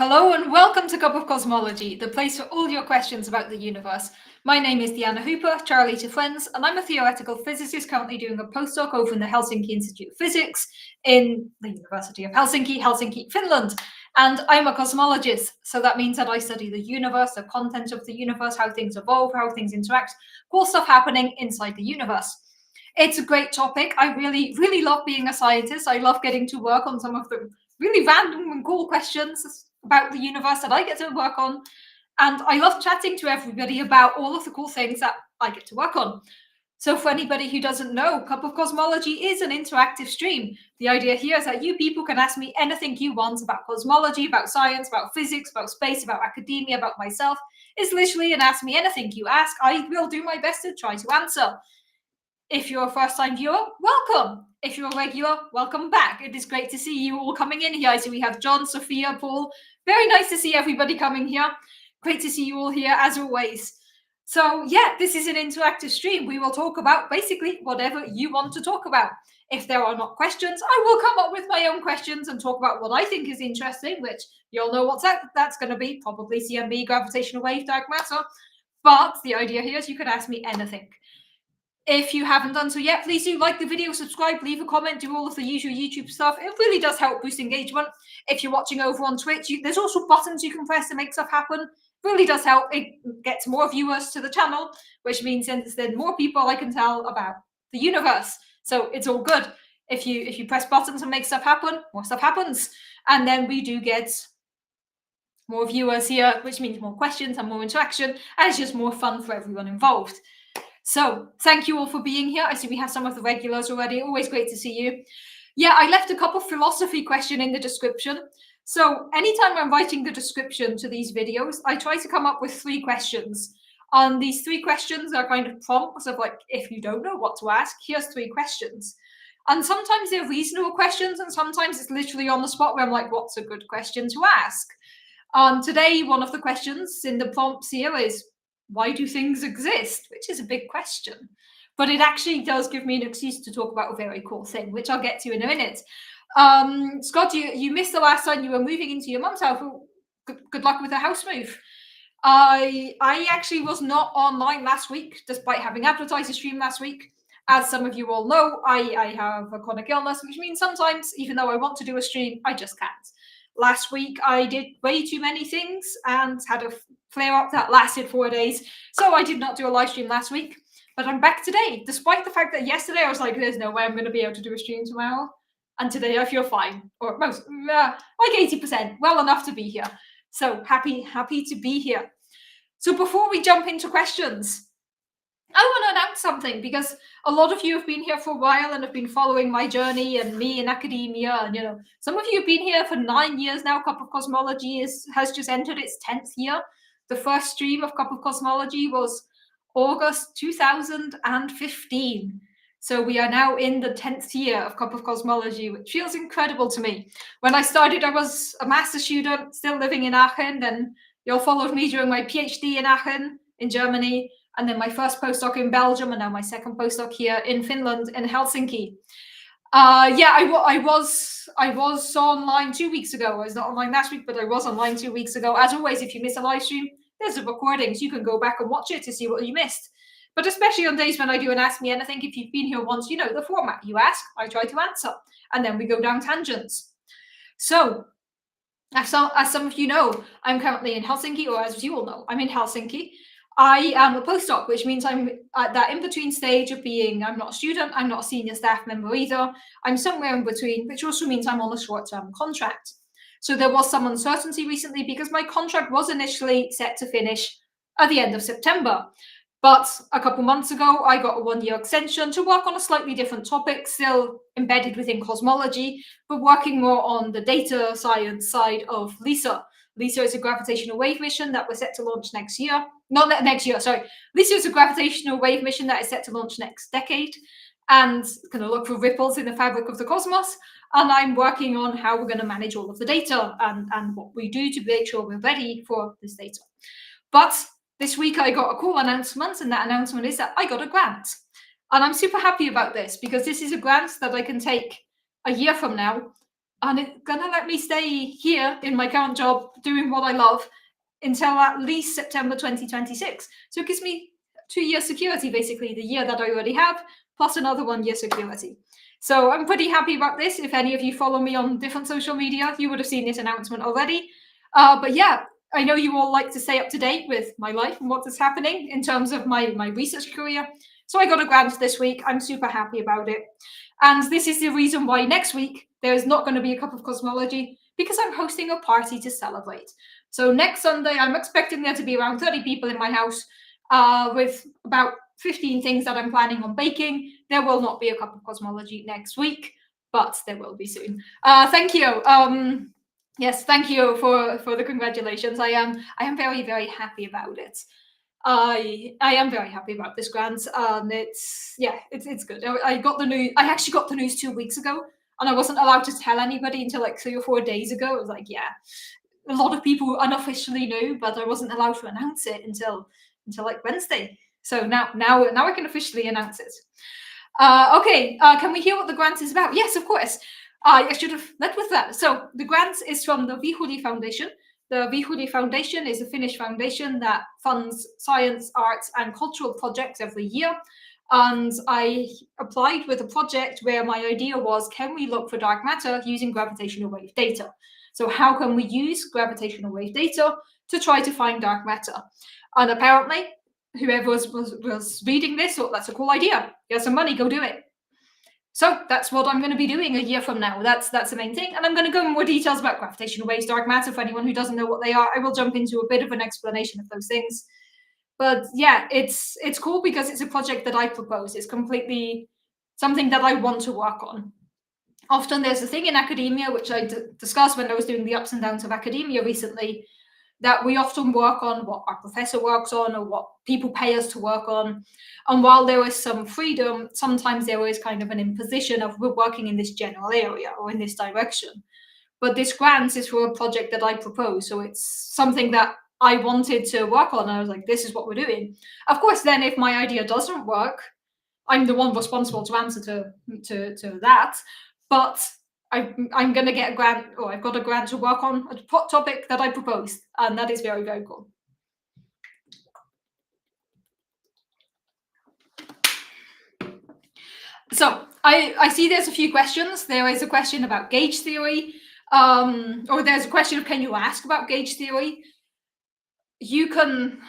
Hello and welcome to Cup of Cosmology, the place for all your questions about the universe. My name is Diana Hooper, Charlie to Friends, and I'm a theoretical physicist currently doing a postdoc over in the Helsinki Institute of Physics in the University of Helsinki, Finland. And I'm a cosmologist, so that means that I study the universe, the content of the universe, how things evolve, how things interact, cool stuff happening inside the universe. It's a great topic. I really love being a scientist. I love getting to work on some of the really random and cool questions about the universe that I get to work on. And I love chatting to everybody about all of the cool things that I get to work on. So for anybody who doesn't know, Cup of Cosmology is an interactive stream. The idea here is that you people can ask me anything you want about cosmology, about science, about physics, about space, about academia, about myself. It's literally an ask me anything you ask. I will do my best to try to answer. If you're a first-time viewer, welcome. If you're a regular, welcome back. It is great to see you all coming in here. I see we have John, Sophia, Paul. Very nice to see everybody coming here. Great to see you all here, as always. So yeah, this is an interactive stream. We will talk about basically whatever you want to talk about. If there are not questions, I will come up with my own questions and talk about what I think is interesting, which you'll know what that's going to be, probably CMB, gravitational wave, dark matter. But the idea here is you can ask me anything. If you haven't done so yet, please do like the video, subscribe, leave a comment, do all of the usual YouTube stuff. It really does help boost engagement. If you're watching over on Twitch, there's also buttons you can press to make stuff happen. It really does help. It gets more viewers to the channel, which means then more people I can tell about the universe. So it's all good. If you press buttons and make stuff happen, more stuff happens. And then we do get more viewers here, which means more questions and more interaction. And it's just more fun for everyone involved. So thank you all for being here. I see we have some of the regulars already. Always great to see you. Yeah, I left a couple of philosophy question in the description. So anytime I'm writing the description to these videos, I try to come up with 3 questions. And these 3 questions are kind of prompts of like, if you don't know what to ask, here's 3 questions. And sometimes they're reasonable questions, and sometimes it's literally on the spot where I'm like, what's a good question to ask? Today, one of the questions in the prompts here is, why do things exist? Which is a big question. But it actually does give me an excuse to talk about a very cool thing, which I'll get to in a minute. Scott, you missed the last time you were moving into your mum's house. Good luck with the house move. I actually was not online last week, despite having advertised a stream last week. As some of you all know, I have a chronic illness, which means sometimes, even though I want to do a stream, I just can't. Last week, I did way too many things and had a flare-up that lasted 4 days. So I did not do a live stream last week, but I'm back today, despite the fact that yesterday I was like, there's no way I'm going to be able to do a stream tomorrow. And today I feel fine, or most, like 80%, well enough to be here. So happy to be here. So before we jump into questions, I want to announce something, because a lot of you have been here for a while and have been following my journey and me in academia. And, some of you have been here for 9 years now. Cup of Cosmology has just entered its 10th year. The first stream of Cup of Cosmology was August 2015. So we are now in the 10th year of Cup of Cosmology, which feels incredible to me. When I started, I was a master's student, still living in Aachen. Then you all followed me during my PhD in Aachen, in Germany. And then my first postdoc in Belgium, and now my second postdoc here in Finland, in Helsinki. I was online 2 weeks ago. I was not online last week, but I was online 2 weeks ago. As always, if you miss a live stream, there's a recording, so you can go back and watch it to see what you missed. But especially on days when I do an Ask Me Anything, if you've been here once, you know the format. You ask, I try to answer, and then we go down tangents. So, as some of you know, I'm currently in Helsinki, or as you all know, I'm in Helsinki. I am a postdoc, which means I'm at that in-between stage of being, I'm not a student, I'm not a senior staff member either. I'm somewhere in between, which also means I'm on a short-term contract. So there was some uncertainty recently because my contract was initially set to finish at the end of September. But a couple months ago, I got a 1-year extension to work on a slightly different topic, still embedded within cosmology, but working more on the data science side of LISA. LISA is a gravitational wave mission that we're set to launch next year. Not next year, sorry. LISA is a gravitational wave mission that is set to launch next decade and going to look for ripples in the fabric of the cosmos. And I'm working on how we're going to manage all of the data and what we do to make sure we're ready for this data. But this week I got a cool announcement, and that announcement is that I got a grant. And I'm super happy about this, because this is a grant that I can take a year from now and it's gonna let me stay here in my current job doing what I love until at least September 2026. So it gives me 2 years security, basically, the year that I already have, plus another 1 year security. So I'm pretty happy about this. If any of you follow me on different social media, you would have seen this announcement already. But yeah, I know you all like to stay up to date with my life and what is happening in terms of my research career. So I got a grant this week. I'm super happy about it. And this is the reason why next week there is not going to be a cup of cosmology, because I'm hosting a party to celebrate. So next Sunday, I'm expecting there to be around 30 people in my house, with about 15 things that I'm planning on baking. There will not be a cup of cosmology next week, but there will be soon. Thank you. Yes, thank you for the congratulations. I am very, very happy about it. I am very happy about this grant, and it's good. I got the news. I actually got the news 2 weeks ago, and I wasn't allowed to tell anybody until like 3 or 4 days ago. I was like, yeah, a lot of people unofficially knew, but I wasn't allowed to announce it until like Wednesday. So now I can officially announce it. Okay, can we hear what the grant is about? Yes, of course. I should have led with that. So the grant is from the Vihuri Foundation. The Vihuri Foundation is a Finnish foundation that funds science, arts, and cultural projects every year. And I applied with a project where my idea was, can we look for dark matter using gravitational wave data? So how can we use gravitational wave data to try to find dark matter? And apparently, whoever was reading this thought that's a cool idea. Get some money, go do it. So that's what I'm going to be doing a year from now. That's the main thing. And I'm going to go in more details about gravitational waves, dark matter. For anyone who doesn't know what they are, I will jump into a bit of an explanation of those things. But yeah, it's cool because it's a project that I propose. It's completely something that I want to work on. Often there's a thing in academia, which I discussed when I was doing the ups and downs of academia recently, that we often work on what our professor works on or what people pay us to work on. And while there is some freedom, sometimes there is kind of an imposition of we're working in this general area or in this direction. But this grant is for a project that I propose. So it's something that I wanted to work on. And I was like, this is what we're doing. Of course, then if my idea doesn't work, I'm the one responsible to answer to that. But I'm going to get a grant, or I've got a grant to work on a topic that I proposed, and that is very, very cool. So I see there's a few questions. There is a question about gauge theory, or there's a question of can you ask about gauge theory? You can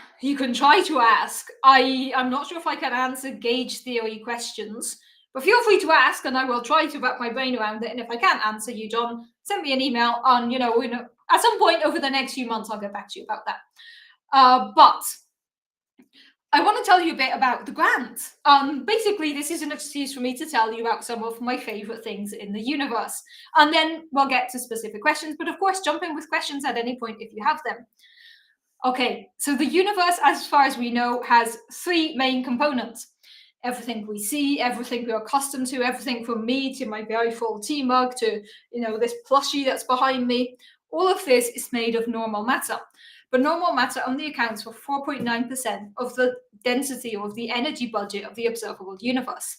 try to ask. I'm not sure if I can answer gauge theory questions. But feel free to ask, and I will try to wrap my brain around it. And if I can't answer you, John, send me an email. And at some point over the next few months, I'll get back to you about that. But I want to tell you a bit about the grant. Basically, this is an excuse for me to tell you about some of my favorite things in the universe, and then we'll get to specific questions. But of course, jump in with questions at any point if you have them. Okay, so the universe, as far as we know, has three main components. Everything we see, everything we're accustomed to, everything from me to my very full tea mug to, this plushie that's behind me. All of this is made of normal matter. But normal matter only accounts for 4.9% of the density or of the energy budget of the observable universe.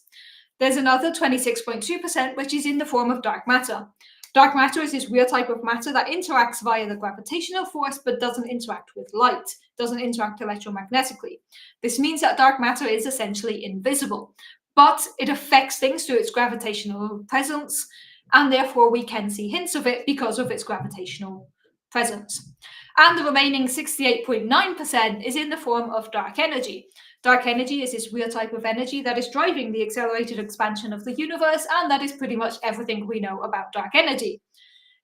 There's another 26.2%, which is in the form of dark matter. Dark matter is this weird type of matter that interacts via the gravitational force but doesn't interact with light, doesn't interact electromagnetically. This means that dark matter is essentially invisible, but it affects things through its gravitational presence, and therefore we can see hints of it because of its gravitational presence. And the remaining 68.9% is in the form of dark energy. Dark energy is this weird type of energy that is driving the accelerated expansion of the universe, and that is pretty much everything we know about dark energy.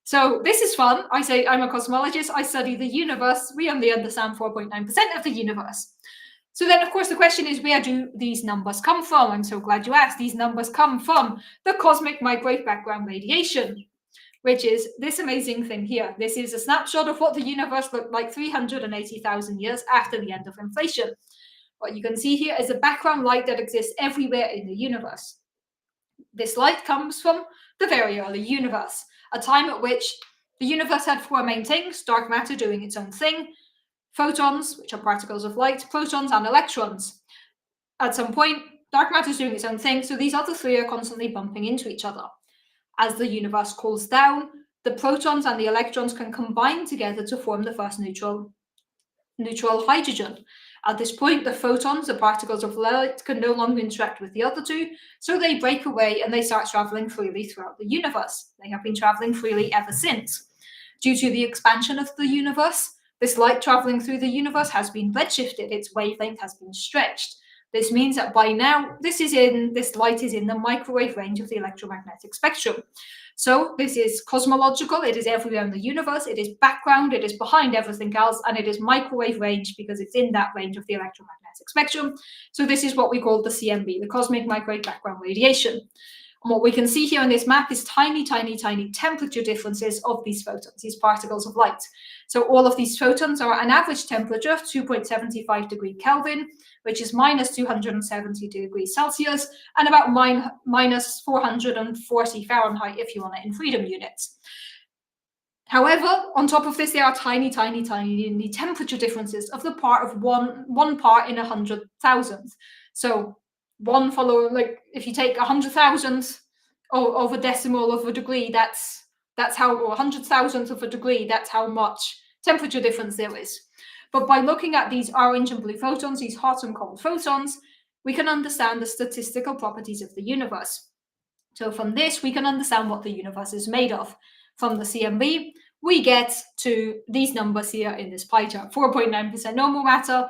So this is fun. I say I'm a cosmologist, I study the universe, we only understand 4.9% of the universe. So then, of course, the question is, where do these numbers come from? I'm so glad you asked. These numbers come from the cosmic microwave background radiation, which is this amazing thing here. This is a snapshot of what the universe looked like 380,000 years after the end of inflation. What you can see here is a background light that exists everywhere in the universe. This light comes from the very early universe, a time at which the universe had four main things: dark matter doing its own thing, photons, which are particles of light, protons, and electrons. At some point, dark matter is doing its own thing, so these other three are constantly bumping into each other. As the universe cools down, the protons and the electrons can combine together to form the first neutral hydrogen. At this point, the photons, the particles of light, can no longer interact with the other two, so they break away and they start traveling freely throughout the universe. They have been traveling freely ever since. Due to the expansion of the universe, this light traveling through the universe has been redshifted, its wavelength has been stretched. This means that by now, this light is in the microwave range of the electromagnetic spectrum. So this is cosmological, it is everywhere in the universe, it is background, it is behind everything else, and it is microwave range because it's in that range of the electromagnetic spectrum. So this is what we call the CMB, the cosmic microwave background radiation. And what we can see here in this map is tiny, tiny, tiny temperature differences of these photons, these particles of light. So all of these photons are at an average temperature of 2.75 degrees Kelvin, which is minus 270 degrees Celsius, and about minus 440 Fahrenheit if you want it in freedom units. However, on top of this, there are tiny, tiny, tiny temperature differences of the part of one part in 100,000. So one follow, like if you take 100,000 of a decimal of a degree, that's how, or 100,000th of a degree, that's how much temperature difference there is. But by looking at these orange and blue photons, these hot and cold photons, we can understand the statistical properties of the universe. So from this, we can understand what the universe is made of. From the CMB, we get to these numbers here in this pie chart: 4.9% normal matter,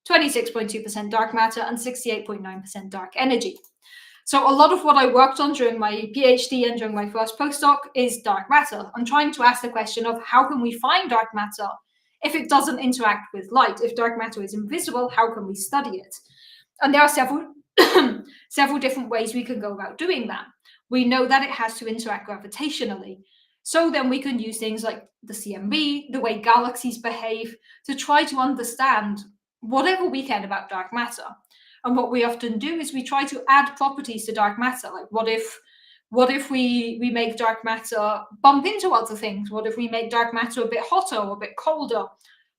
26.2% dark matter, and 68.9% dark energy. So a lot of what I worked on during my PhD and during my first postdoc is dark matter. I'm trying to ask the question of how can we find dark matter if it doesn't interact with light? If dark matter is invisible, how can we study it? And there are several different ways we can go about doing that. We know that it has to interact gravitationally. So then we can use things like the CMB, the way galaxies behave, to try to understand whatever we can about dark matter. And what we often do is we try to add properties to dark matter. Like what if we make dark matter bump into other things? What if we make dark matter a bit hotter or a bit colder?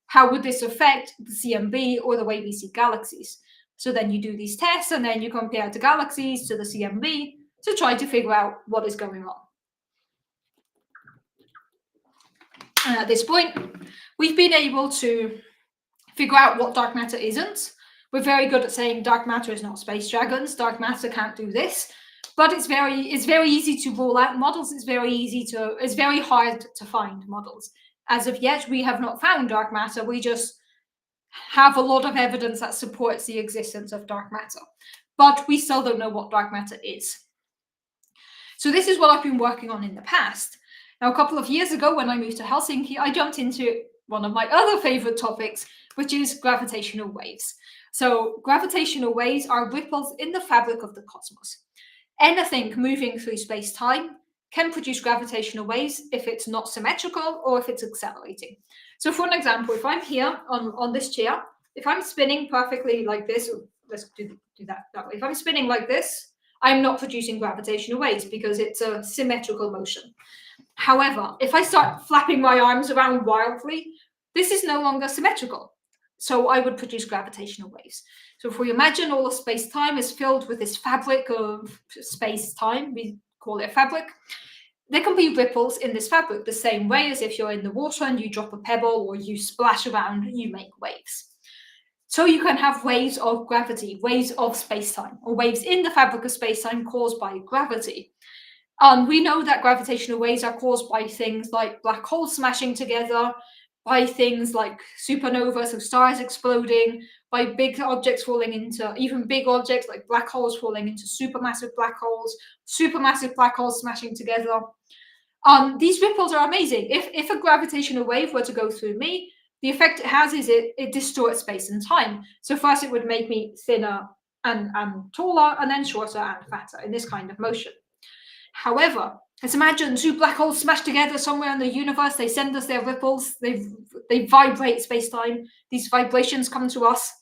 How would this affect the CMB or the way we see galaxies? So then you do these tests and then you compare the galaxies to the CMB to try to figure out what is going on. And at this point, we've been able to figure out what dark matter isn't. We're very good at saying dark matter is not space dragons, dark matter can't do this, but it's very easy to rule out models. It's very hard to find models. As of yet, we have not found dark matter. We just have a lot of evidence that supports the existence of dark matter, but we still don't know what dark matter is. So this is what I've been working on in the past. Now, a couple of years ago, when I moved to Helsinki, I jumped into one of my other favorite topics, which is gravitational waves. So gravitational waves are ripples in the fabric of the cosmos. Anything moving through space-time can produce gravitational waves if it's not symmetrical or if it's accelerating. So for an example, if I'm here on this chair, if I'm spinning perfectly like this, let's do that way. If I'm spinning like this, I'm not producing gravitational waves because it's a symmetrical motion. However, if I start flapping my arms around wildly, this is no longer symmetrical. So I would produce gravitational waves. So if we imagine all of space-time is filled with this fabric of space-time, we call it a fabric, there can be ripples in this fabric the same way as if you're in the water and you drop a pebble or you splash around, you make waves. So you can have waves of gravity, waves of space-time, or waves in the fabric of space-time caused by gravity. We know that gravitational waves are caused by things like black holes smashing together, by things like supernovas, so stars exploding, by big objects falling into, even big objects like black holes falling into supermassive black holes smashing together. These ripples are amazing. If a gravitational wave were to go through me, the effect it has is it distorts space and time. So first it would make me thinner and taller, and then shorter and fatter in this kind of motion. However, let's imagine two black holes smash together somewhere in the universe. They send us their ripples. They vibrate space-time. These vibrations come to us.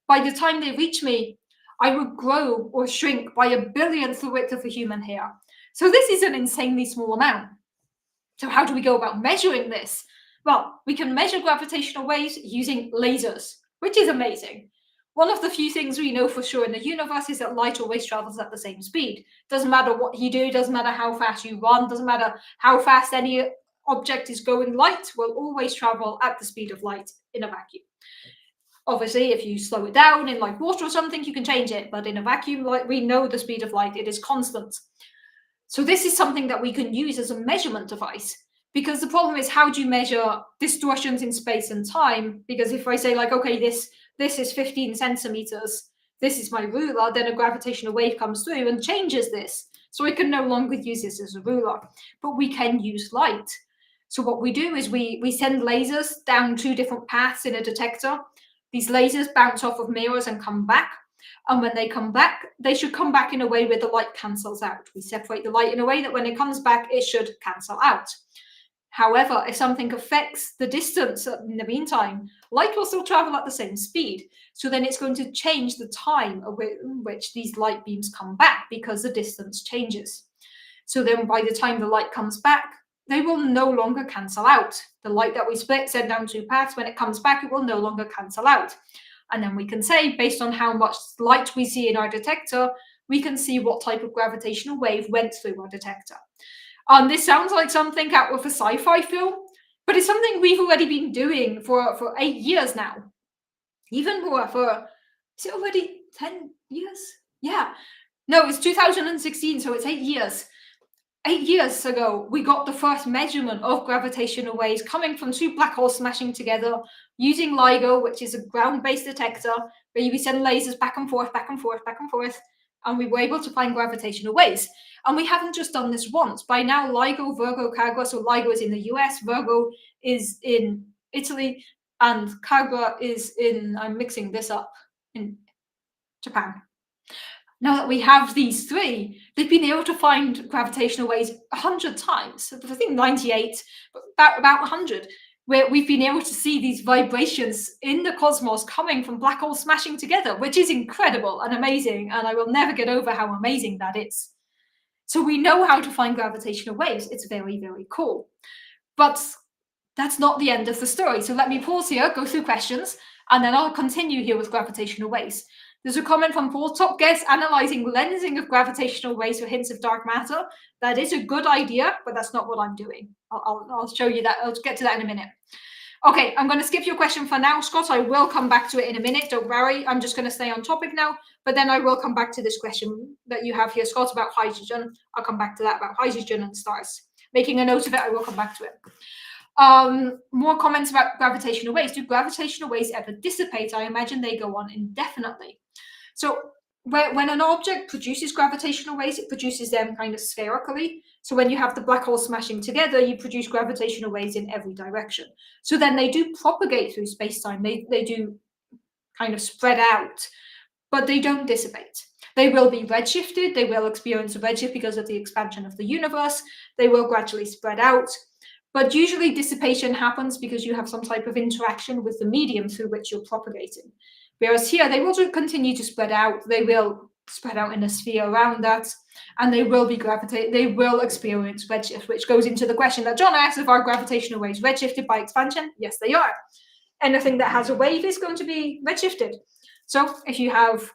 By the time they reach me, I would grow or shrink by 1/1000th the width of a human hair. So this is an insanely small amount. So how do we go about measuring this? Well, we can measure gravitational waves using lasers, which is amazing. one of the few things we know for sure in the universe is that light always travels at the same speed. Doesn't matter what you do, doesn't matter how fast you run, doesn't matter how fast any object is going, light will always travel at the speed of light in a vacuum. Obviously, if you slow it down in like water or something, you can change it, but in a vacuum, like we know the speed of light, it is constant. So this is something that we can use as a measurement device. Because the problem is, how do you measure distortions in space and time? Because if I say like, okay, this is 15 centimeters, this is my ruler, then a gravitational wave comes through and changes this. So I can no longer use this as a ruler, but we can use light. So what we do is we send lasers down 2 different paths in a detector. These lasers bounce off of mirrors and come back. And when they come back, they should come back in a way where the light cancels out. We separate the light in a way that when it comes back, it should cancel out. However, if something affects the distance in the meantime, light will still travel at the same speed. So then it's going to change the time at which these light beams come back because the distance changes. So then by the time the light comes back, they will no longer cancel out. The light that we split, send down 2 paths, when it comes back, it will no longer cancel out. And then we can say, based on how much light we see in our detector, we can see what type of gravitational wave went through our detector. This sounds like something out of a sci-fi film, but it's something we've already been doing for 8 years now. Even more, is it already 10 years? Yeah. No, it's 2016, so it's 8 years. 8 years ago, we got the first measurement of gravitational waves coming from 2 black holes smashing together using LIGO, which is a ground-based detector, where we send lasers back and forth, back and forth, back and forth, and we were able to find gravitational waves. And we haven't just done this once. By now, LIGO, Virgo, Kagra, so LIGO is in the US, Virgo is in Italy, and Kagra is in, I'm mixing this up, in Japan. Now that we have these 3, they've been able to find gravitational waves 100 times. I think 98, but about 100, where we've been able to see these vibrations in the cosmos coming from black holes smashing together, which is incredible and amazing. And I will never get over how amazing that is. So we know how to find gravitational waves. It's very, very cool. But that's not the end of the story. So let me pause here, go through questions, and then I'll continue here with gravitational waves. There's a comment from Paul, top guess, analysing lensing of gravitational waves for hints of dark matter. That is a good idea, but that's not what I'm doing. I'll show you that. I'll get to that in a minute. Okay, I'm going to skip your question for now, Scott. I will come back to it in a minute. Don't worry. I'm just going to stay on topic now, but then I will come back to this question that you have here, Scott, about hydrogen. I'll come back to that about hydrogen and stars. Making a note of it, I will come back to it. More comments about gravitational waves. Do gravitational waves ever dissipate? I imagine they go on indefinitely. So when an object produces gravitational waves, it produces them kind of spherically. So when you have the black holes smashing together, you produce gravitational waves in every direction. So then they do propagate through space-time. They do kind of spread out, but they don't dissipate. They will be redshifted. They will experience a redshift because of the expansion of the universe. They will gradually spread out. But usually dissipation happens because you have some type of interaction with the medium through which you're propagating. Whereas here, they will continue to spread out. They will spread out in a sphere around that, and they will experience redshift, which goes into the question that John asked, if are gravitational waves redshifted by expansion? Yes, they are. Anything that has a wave is going to be redshifted. So if you have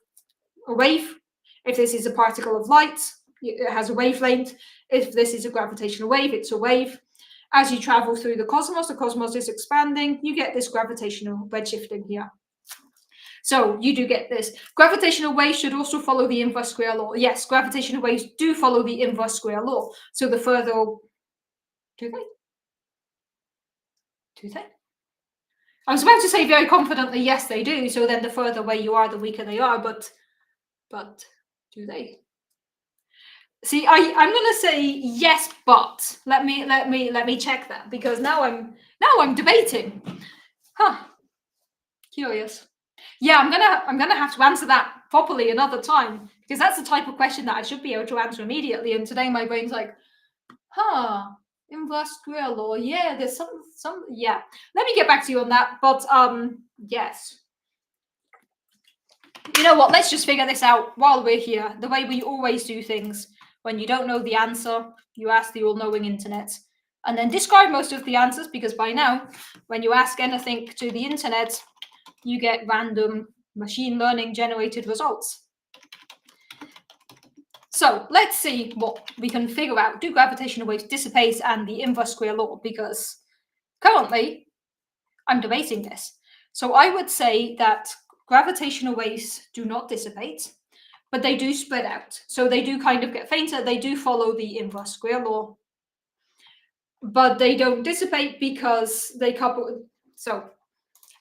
a wave, if this is a particle of light, it has a wavelength. If this is a gravitational wave, it's a wave. As you travel through the cosmos is expanding, you get this gravitational redshifting here. So you do get this. Gravitational waves should also follow the inverse square law. Yes, gravitational waves do follow the inverse square law. So the further... Do they? Do they? I was about to say very confidently, yes, they do. So then the further away you are, the weaker they are. But do they? See, I'm going to say yes, but let me check that, because now I'm debating. Huh. Curious. Yeah, I'm gonna have to answer that properly another time, because that's the type of question that I should be able to answer immediately. And today my brain's like, inverse square law. Yeah, there's some. Yeah. Let me get back to you on that. But yes. You know what? Let's just figure this out while we're here. The way we always do things. When you don't know the answer, you ask the all-knowing internet, and then discard most of the answers, because by now, when you ask anything to the internet, you get random machine learning generated results. So let's see what we can figure out. Do gravitational waves dissipate and the inverse square law? Because currently I'm debating this. So I would say that gravitational waves do not dissipate, but they do spread out. So they do kind of get fainter. They do follow the inverse square law, but they don't dissipate because they couple. So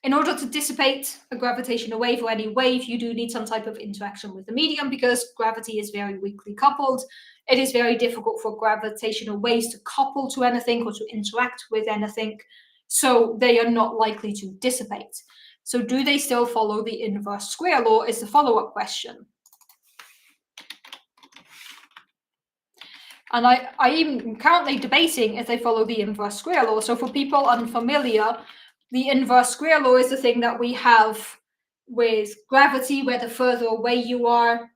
in order to dissipate a gravitational wave or any wave, you do need some type of interaction with the medium because gravity is very weakly coupled. It is very difficult for gravitational waves to couple to anything or to interact with anything. So they are not likely to dissipate. So do they still follow the inverse square law is the follow-up question. And I even currently debating if they follow the inverse square law. So for people unfamiliar, the inverse square law is the thing that we have with gravity, where the further away you are,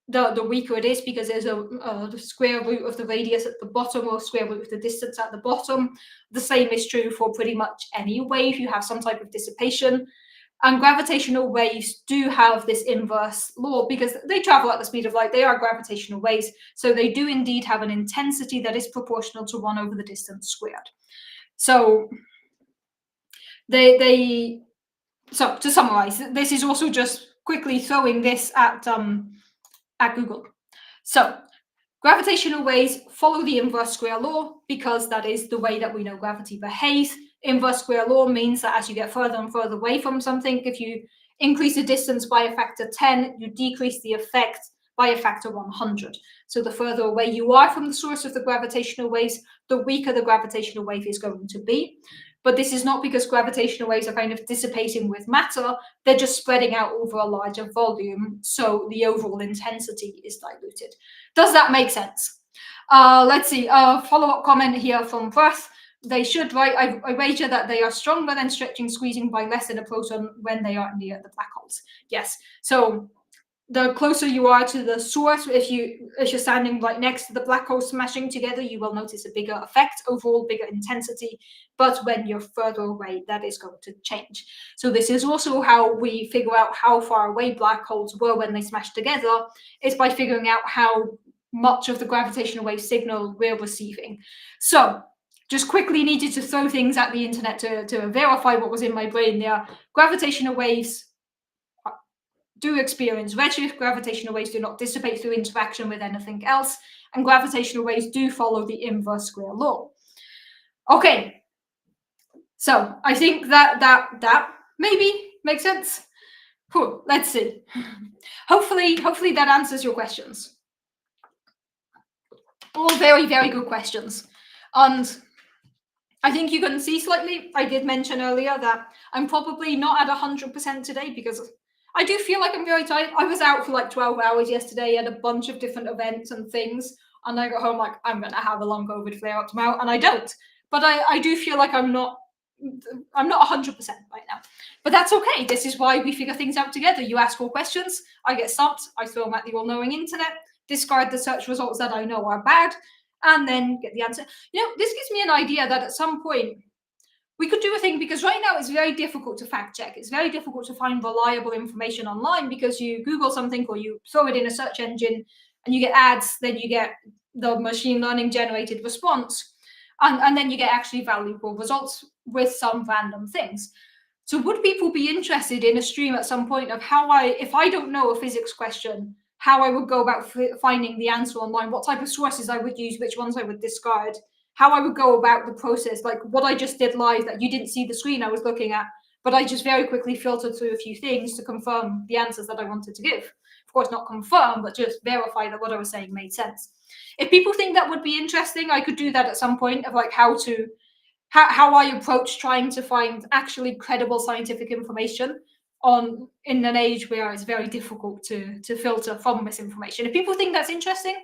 the weaker it is because there's the square root of the radius at the bottom or square root of the distance at the bottom. The same is true for pretty much any wave. You have some type of dissipation. And gravitational waves do have this inverse law because they travel at the speed of light. They are gravitational waves. So they do indeed have an intensity that is proportional to 1 over the distance squared. So so to summarize, this is also just quickly throwing this at Google. So gravitational waves follow the inverse square law because that is the way that we know gravity behaves. Inverse square law means that as you get further and further away from something, if you increase the distance by a factor 10, you decrease the effect by a factor 100. So the further away you are from the source of the gravitational waves, the weaker the gravitational wave is going to be. But this is not because gravitational waves are kind of dissipating with matter, they're just spreading out over a larger volume, so the overall intensity is diluted. Does that make sense? Let's see, a follow-up comment here from Perth. They should, right? I wager that they are stronger than stretching, squeezing by less than a proton when they are near the black holes. Yes, so the closer you are to the source, if you're standing right next to the black hole smashing together, you will notice a bigger effect, overall bigger intensity. But when you're further away, that is going to change. So this is also how we figure out how far away black holes were when they smashed together, is by figuring out how much of the gravitational wave signal we're receiving. So just quickly needed to throw things at the internet to verify what was in my brain there. Gravitational waves do experience redshift. Gravitational waves do not dissipate through interaction with anything else, and gravitational waves do follow the inverse square law. Okay, so I think that maybe makes sense. Cool. Let's see. Hopefully that answers your questions. All very, very good questions. And I think you can see slightly, I did mention earlier that I'm probably not at 100% today because I do feel like I'm very tired. I was out for like 12 hours yesterday at a bunch of different events and things, and I got home like, I'm going to have a long COVID flare-up tomorrow, and I don't. But I do feel like I'm not 100% right now. But that's okay. This is why we figure things out together. You ask all questions, I get stumped, I throw them at the all-knowing internet, discard the search results that I know are bad, and then get the answer. This gives me an idea that at some point we could do a thing, because right now it's very difficult to fact check. It's very difficult to find reliable information online because you Google something or you throw it in a search engine and you get ads, then you get the machine learning generated response, and then you get actually valuable results with some random things. So would people be interested in a stream at some point of how if I don't know a physics question, how I would go about finding the answer online, what type of sources I would use, which ones I would discard, how I would go about the process, like what I just did live that you didn't see the screen I was looking at, but I just very quickly filtered through a few things to confirm the answers that I wanted to give. Of course, not confirm, but just verify that what I was saying made sense. If people think that would be interesting, I could do that at some point of like how I approach trying to find actually credible scientific information in an age where it's very difficult to filter from misinformation. If people think that's interesting,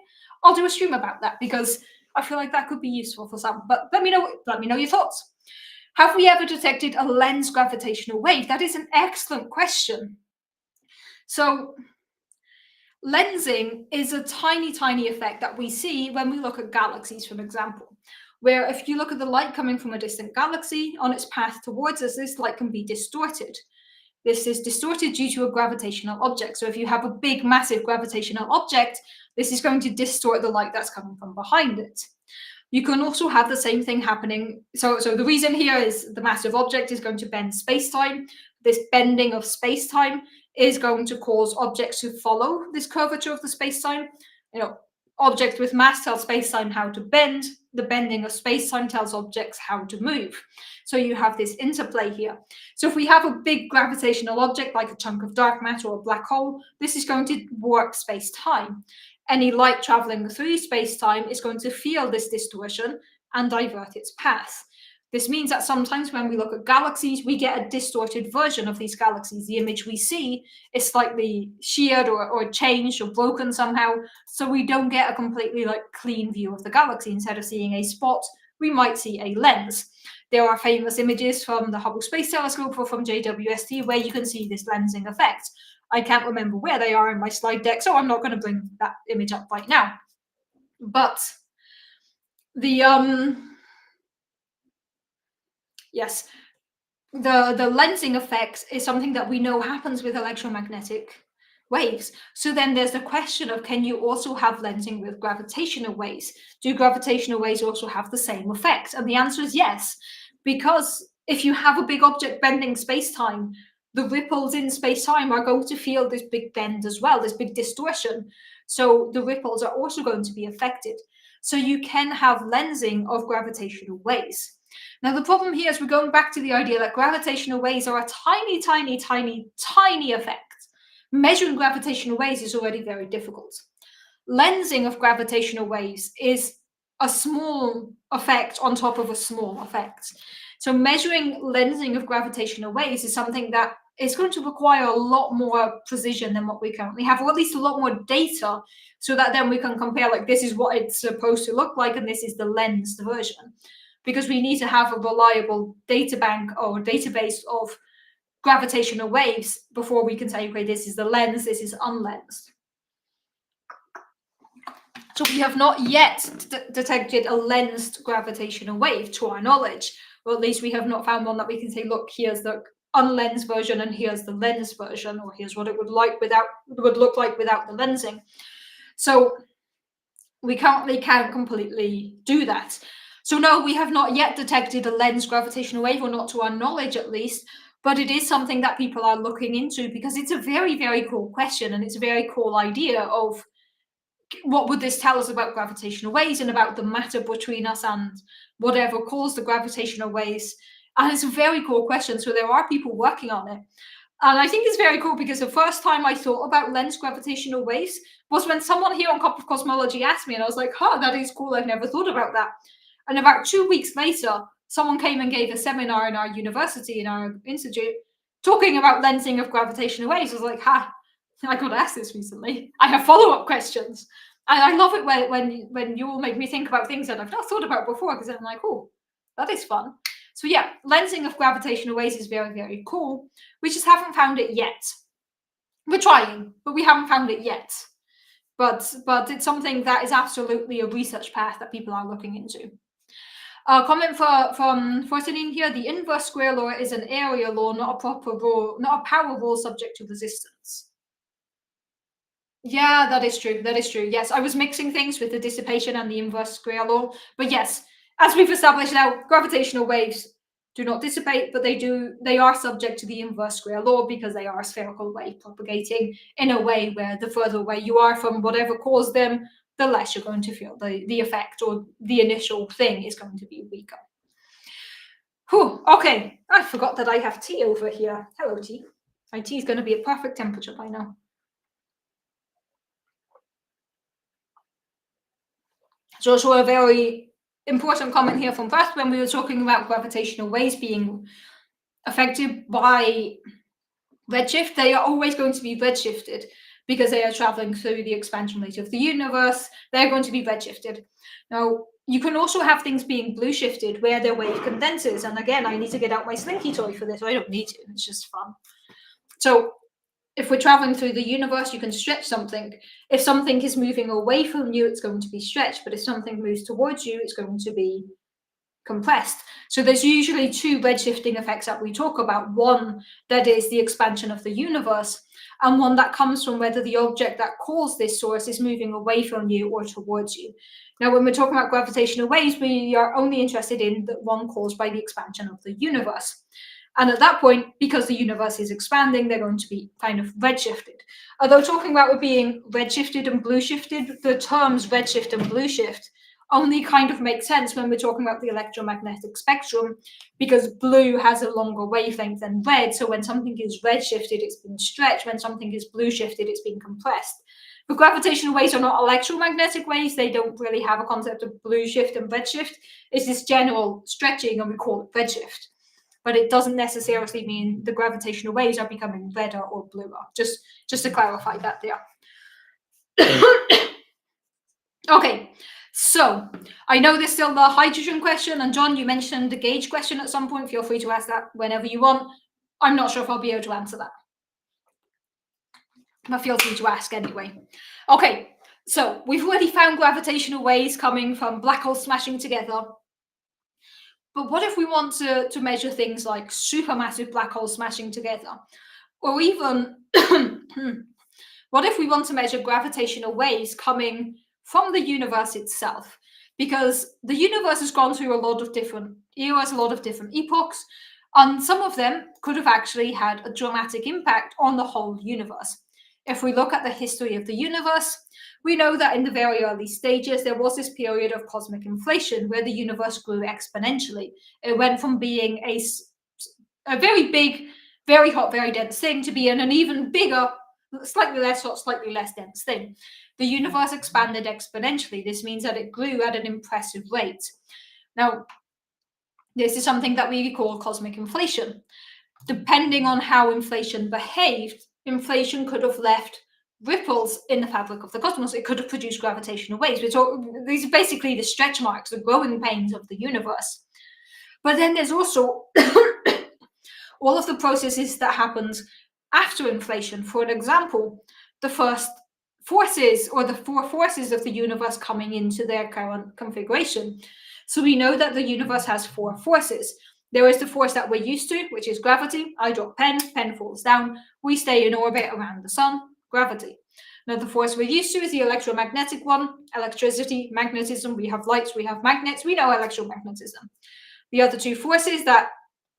I'll do a stream about that because I feel like that could be useful for some. But let me know your thoughts. Have we ever detected a lens gravitational wave? That is an excellent question. So lensing is a tiny, tiny effect that we see when we look at galaxies, for example, where if you look at the light coming from a distant galaxy on its path towards us, this light can be distorted. This is distorted due to a gravitational object. So if you have a big, massive gravitational object, this is going to distort the light that's coming from behind it. You can also have the same thing happening. So the reason here is the massive object is going to bend space-time. This bending of space-time is going to cause objects to follow this curvature of the space-time. Objects with mass tell space-time how to bend. The bending of space-time tells objects how to move. So you have this interplay here. So if we have a big gravitational object like a chunk of dark matter or a black hole, this is going to warp space-time. Any light traveling through space-time is going to feel this distortion and divert its path. This means that sometimes when we look at galaxies, we get a distorted version of these galaxies. The image we see is slightly sheared or changed or broken somehow, so we don't get a completely clean view of the galaxy. Instead of seeing a spot, we might see a lens. There are famous images from the Hubble Space Telescope or from JWST where you can see this lensing effect. I can't remember where they are in my slide deck, so I'm not going to bring that image up right now. But the yes, the lensing effect is something that we know happens with electromagnetic waves. So then there's the question of, can you also have lensing with gravitational waves? Do gravitational waves also have the same effect? And the answer is yes, because if you have a big object bending space-time, the ripples in space-time are going to feel this big bend as well, this big distortion. So the ripples are also going to be affected. So you can have lensing of gravitational waves. Now, the problem here is we're going back to the idea that gravitational waves are a tiny, tiny, tiny, tiny effect. Measuring gravitational waves is already very difficult. Lensing of gravitational waves is a small effect on top of a small effect. So measuring lensing of gravitational waves is something that is going to require a lot more precision than what we currently have, or at least a lot more data, so that then we can compare, this is what it's supposed to look like, and this is the lensed version. Because we need to have a reliable data bank or database of gravitational waves before we can say, okay, this is the lens, this is unlensed. So we have not yet detected a lensed gravitational wave to our knowledge, or at least we have not found one that we can say, look, here's the unlensed version and here's the lensed version, or here's what it would look like without the lensing. So we currently can't completely do that. So no, we have not yet detected a lensed gravitational wave, or not to our knowledge at least, but it is something that people are looking into because it's a very, very cool question, and it's a very cool idea of what would this tell us about gravitational waves and about the matter between us and whatever caused the gravitational waves. And it's a very cool question. So there are people working on it. And I think it's very cool because the first time I thought about lensed gravitational waves was when someone here on Cup of Cosmology asked me, and I was like, that is cool. I've never thought about that. And about 2 weeks later, someone came and gave a seminar in our university, in our institute, talking about lensing of gravitational waves. I was like, I got asked this recently. I have follow-up questions. And I love it when you all make me think about things that I've not thought about before, because I'm like, that is fun. So yeah, lensing of gravitational waves is very, very cool. We just haven't found it yet. We're trying, but we haven't found it yet. But it's something that is absolutely a research path that people are looking into. A comment from Fortinin here: the inverse square law is an area law, not a proper rule, not a power rule subject to resistance. Yeah, that is true. That is true. Yes, I was mixing things with the dissipation and the inverse square law. But yes, as we've established now, gravitational waves do not dissipate, but they are subject to the inverse square law because they are a spherical wave propagating in a way where the further away you are from whatever caused them, the less you're going to feel the effect, or the initial thing is going to be weaker. Whew, okay, I forgot that I have tea over here. Hello, tea. My tea is going to be at perfect temperature by now. So also a very important comment here from Beth when we were talking about gravitational waves being affected by redshift. They are always going to be redshifted because they are traveling through the expansion rate of the universe. They're going to be redshifted. Now, you can also have things being blue shifted where their wave condenses. And again, I need to get out my slinky toy for this. I don't need to. It's just fun. So if we're traveling through the universe, you can stretch something. If something is moving away from you, it's going to be stretched. But if something moves towards you, it's going to be compressed. So there's usually two redshifting effects that we talk about. One that is the expansion of the universe, and one that comes from whether the object that caused this source is moving away from you or towards you. Now, when we're talking about gravitational waves, we are only interested in the one caused by the expansion of the universe. And at that point, because the universe is expanding, they're going to be kind of redshifted. Although talking about it being redshifted and blue shifted, the terms redshift and blue shift only kind of make sense when we're talking about the electromagnetic spectrum, because blue has a longer wavelength than red. So when something is redshifted, it's been stretched. When something is blue shifted, it's been compressed. But gravitational waves are not electromagnetic waves. They don't really have a concept of blue shift and redshift. It's this general stretching, and we call it redshift. But it doesn't necessarily mean the gravitational waves are becoming redder or bluer. Just to clarify that there. Okay, so I know there's still the hydrogen question, and John, you mentioned the gauge question at some point. Feel free to ask that whenever you want. I'm not sure if I'll be able to answer that, but feel free to ask anyway. Okay, so we've already found gravitational waves coming from black holes smashing together. But what if we want to measure things like supermassive black holes smashing together? Or even, what if we want to measure gravitational waves coming from the universe itself? Because the universe has gone through a lot of different eras, a lot of different epochs, and some of them could have actually had a dramatic impact on the whole universe. If we look at the history of the universe, we know that in the very early stages, there was this period of cosmic inflation where the universe grew exponentially. It went from being a very big, very hot, very dense thing to being an even bigger, slightly less hot, slightly less dense thing. The universe expanded exponentially. This means that it grew at an impressive rate. Now, this is something that we call cosmic inflation. Depending on how inflation behaved, inflation could have left ripples in the fabric of the cosmos. It could have produced gravitational waves. These are basically the stretch marks, the growing pains of the universe. But then there's also all of the processes that happened after inflation. For an example, the first forces, or the four forces of the universe coming into their current configuration. So we know that the universe has four forces. There is the force that we're used to, which is gravity. I drop pen falls down. We stay in orbit around the sun, gravity. Now, the force we're used to is the electromagnetic one, electricity, magnetism. We have lights, we have magnets, we know electromagnetism. The other two forces that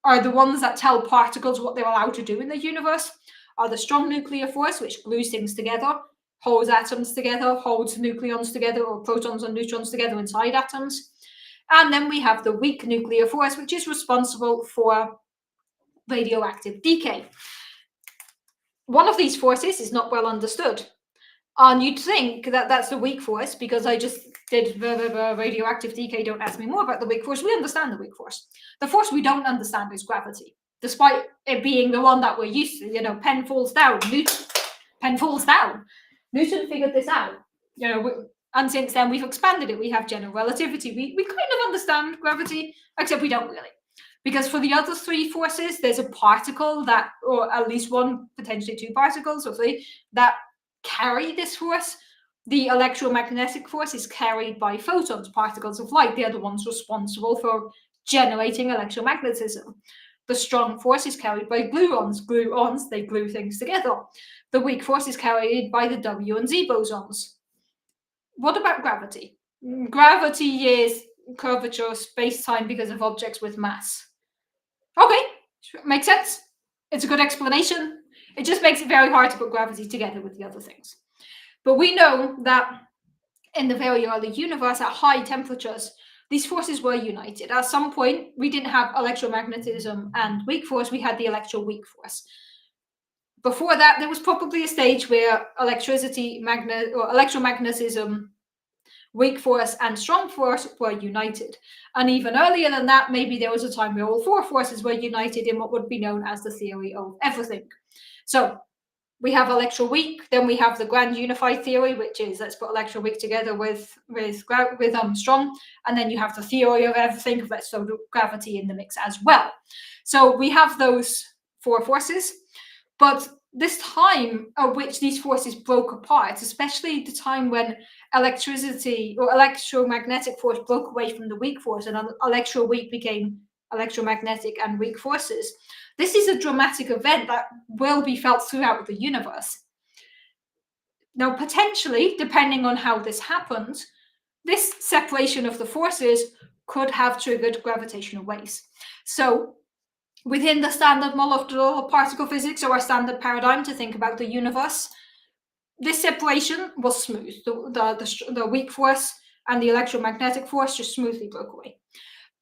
are the ones that tell particles what they're allowed to do in the universe are the strong nuclear force, which glues things together, holds atoms together, holds nucleons together, or protons and neutrons together inside atoms. And then we have the weak nuclear force, which is responsible for radioactive decay. One of these forces is not well understood. And you'd think that that's the weak force, because I just did radioactive decay. Don't ask me more about the weak force. We understand the weak force. The force we don't understand is gravity, despite it being the one that we're used to. Pen falls down. Pen falls down. Newton figured this out. And since then we've expanded it. We have general relativity. We kind of understand gravity, except we don't really. Because for the other three forces, there's a particle that, or at least one, potentially two particles or three, that carry this force. The electromagnetic force is carried by photons, particles of light. They're the ones responsible for generating electromagnetism. The strong force is carried by gluons. Gluons, they glue things together. The weak force is carried by the W and Z bosons. What about gravity? Gravity is curvature of space-time because of objects with mass. Okay, makes sense. It's a good explanation. It just makes it very hard to put gravity together with the other things. But we know that in the very early universe, at high temperatures, these forces were united. At some point, we didn't have electromagnetism and weak force, we had the electroweak force. Before that, there was probably a stage where electromagnetism, weak force, and strong force were united. And even earlier than that, maybe there was a time where all four forces were united in what would be known as the theory of everything. So we have electroweak, then we have the grand unified theory, which is let's put electroweak together with strong, and then you have the theory of everything, let's throw gravity in the mix as well. So we have those four forces, but this time at which these forces broke apart, especially the time when electricity or electromagnetic force broke away from the weak force and electroweak became electromagnetic and weak forces, this is a dramatic event that will be felt throughout the universe. Now, potentially, depending on how this happened, this separation of the forces could have triggered gravitational waves. So, within the standard model of particle physics, or our standard paradigm to think about the universe, this separation was smooth. The weak force and the electromagnetic force just smoothly broke away.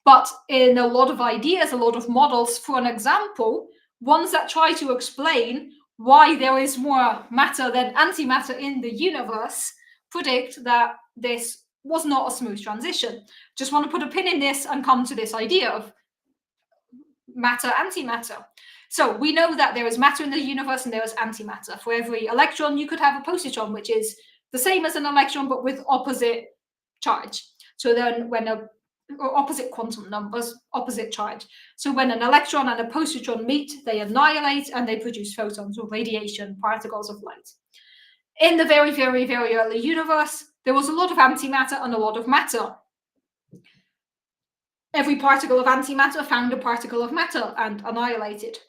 But in a lot of ideas, a lot of models, for an example, ones that try to explain why there is more matter than antimatter in the universe, predict that this was not a smooth transition. Just want to put a pin in this and come to this idea of matter, antimatter. So we know that there is matter in the universe and there is antimatter. For every electron, you could have a positron, which is the same as an electron, but with opposite charge. So then when or opposite quantum numbers, opposite charge. So when an electron and a positron meet, they annihilate and they produce photons or radiation, particles of light. In the very, very, very early universe, there was a lot of antimatter and a lot of matter. Every particle of antimatter found a particle of matter and annihilated.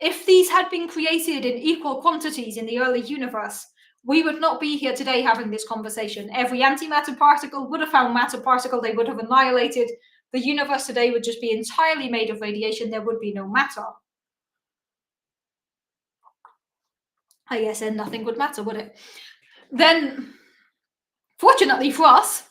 If these had been created in equal quantities in the early universe, we would not be here today having this conversation. Every antimatter particle would have found matter particle, they would have annihilated. The universe today would just be entirely made of radiation, there would be no matter. I guess then nothing would matter, would it? Then, fortunately for us,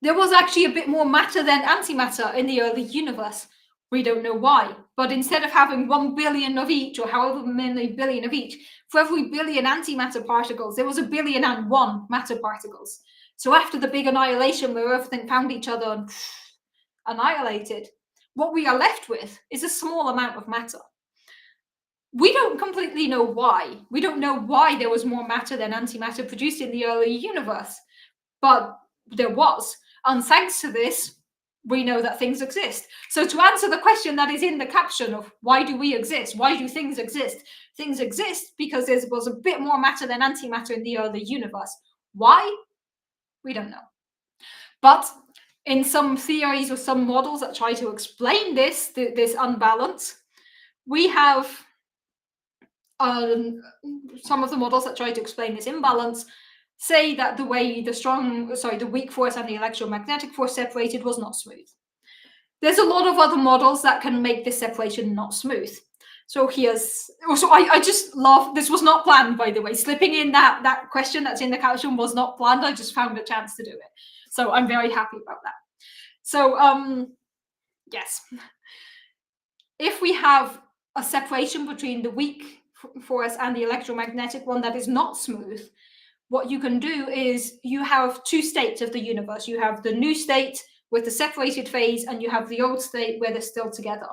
there was actually a bit more matter than antimatter in the early universe. We don't know why, but instead of having 1 billion of each, or however many billion of each, for every billion antimatter particles, there was 1,000,000,001 matter particles. So after the big annihilation where everything found each other and annihilated, what we are left with is a small amount of matter. We don't completely know why. We don't know why there was more matter than antimatter produced in the early universe, but there was. And thanks to this, we know that things exist. So to answer the question that is in the caption of why do we exist? Why do things exist? Things exist because there was a bit more matter than antimatter in the early universe. Why? We don't know. But in some theories or some models that try to explain this unbalance, we have some of the models that try to explain this imbalance say that the way the weak force and the electromagnetic force separated was not smooth. There's a lot of other models that can make this separation not smooth. So I just love, this was not planned, by the way. Slipping in that question that's in the caption was not planned. I just found a chance to do it. So I'm very happy about that. So, yes. If we have a separation between the weak force and the electromagnetic one that is not smooth, what you can do is you have two states of the universe. You have the new state with the separated phase, and you have the old state where they're still together.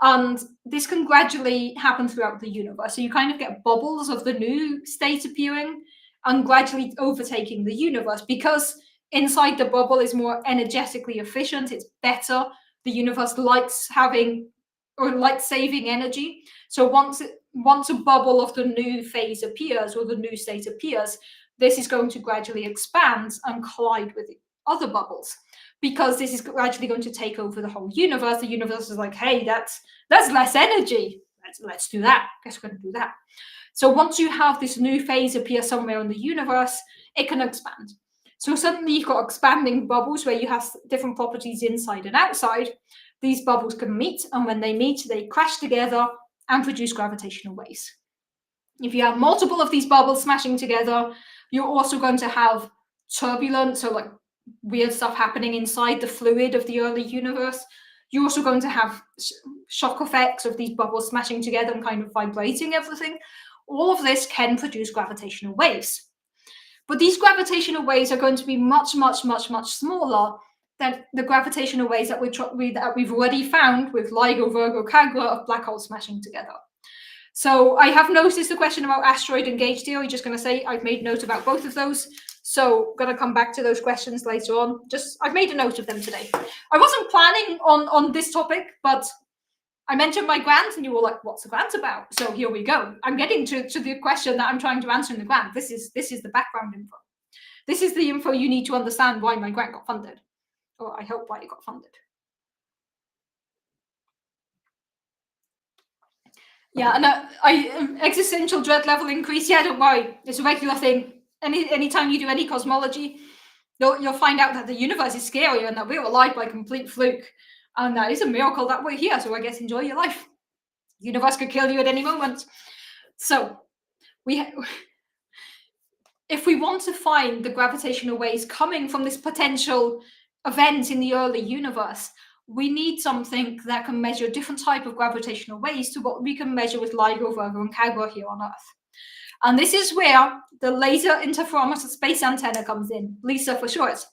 And this can gradually happen throughout the universe. So you kind of get bubbles of the new state appearing and gradually overtaking the universe, because inside the bubble is more energetically efficient, it's better. The universe likes having or likes saving energy. So once a bubble of the new phase appears or the new state appears, this is going to gradually expand and collide with other bubbles, because this is gradually going to take over the whole universe. The universe is like, hey, that's less energy. Let's do that. Guess we're going to do that. So once you have this new phase appear somewhere in the universe, it can expand. So suddenly you've got expanding bubbles where you have different properties inside and outside. These bubbles can meet, and when they meet, they crash together and produce gravitational waves. If you have multiple of these bubbles smashing together, you're also going to have turbulence, so like weird stuff happening inside the fluid of the early universe. You're also going to have shock effects of these bubbles smashing together and kind of vibrating everything. All of this can produce gravitational waves. But these gravitational waves are going to be much, much, much, much smaller than the gravitational waves that we've already found with LIGO, Virgo, Cagra of black holes smashing together. So I have noticed the question about asteroid and gauge theory. Just going to say I've made note about both of those. So going to come back to those questions later on. I've made a note of them today. I wasn't planning on this topic, but I mentioned my grant, and you were like, "What's the grant about?" So here we go. I'm getting to the question that I'm trying to answer in the grant. This is the background info. This is the info you need to understand why my grant got funded, or I hope why it got funded. Yeah, and existential dread level increase. Yeah, don't worry, it's a regular thing. Anytime you do any cosmology, you'll find out that the universe is scary and that we're alive by complete fluke, and that is a miracle that we're here. So I guess enjoy your life. The universe could kill you at any moment. So we if we want to find the gravitational waves coming from this potential event in the early universe, we need something that can measure different type of gravitational waves to what we can measure with LIGO, Virgo, and Kagra here on Earth. And this is where the Laser Interferometer Space Antenna comes in, LISA for short.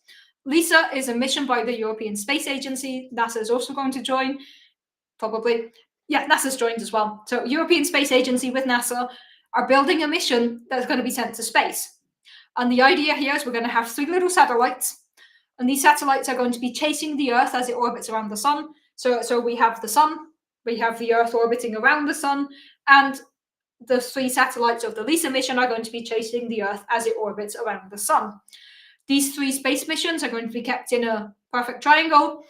LISA is a mission by the European Space Agency. NASA is also going to join, probably. Yeah, NASA's joined as well. So European Space Agency with NASA are building a mission that's going to be sent to space. And the idea here is we're going to have 3 little satellites, and these satellites are going to be chasing the Earth as it orbits around the sun. So we have the sun, we have the Earth orbiting around the sun, and the 3 satellites of the LISA mission are going to be chasing the Earth as it orbits around the sun. These 3 space missions are going to be kept in a perfect triangle,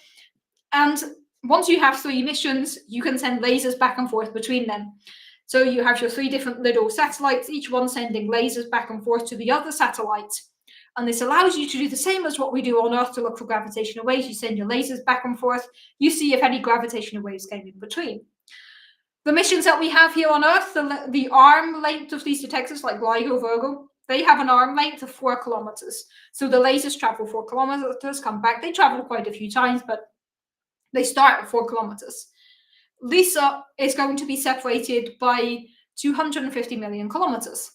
and once you have 3 missions, you can send lasers back and forth between them. So you have your 3 different little satellites, each one sending lasers back and forth to the other satellite. And this allows you to do the same as what we do on Earth to look for gravitational waves. You send your lasers back and forth, you see if any gravitational waves came in between. The missions that we have here on Earth, the arm length of these detectors, like LIGO, Virgo, they have an arm length of 4 kilometers. So the lasers travel 4 kilometers, come back. They travel quite a few times, but they start at 4 kilometers. LISA is going to be separated by 250 million kilometers,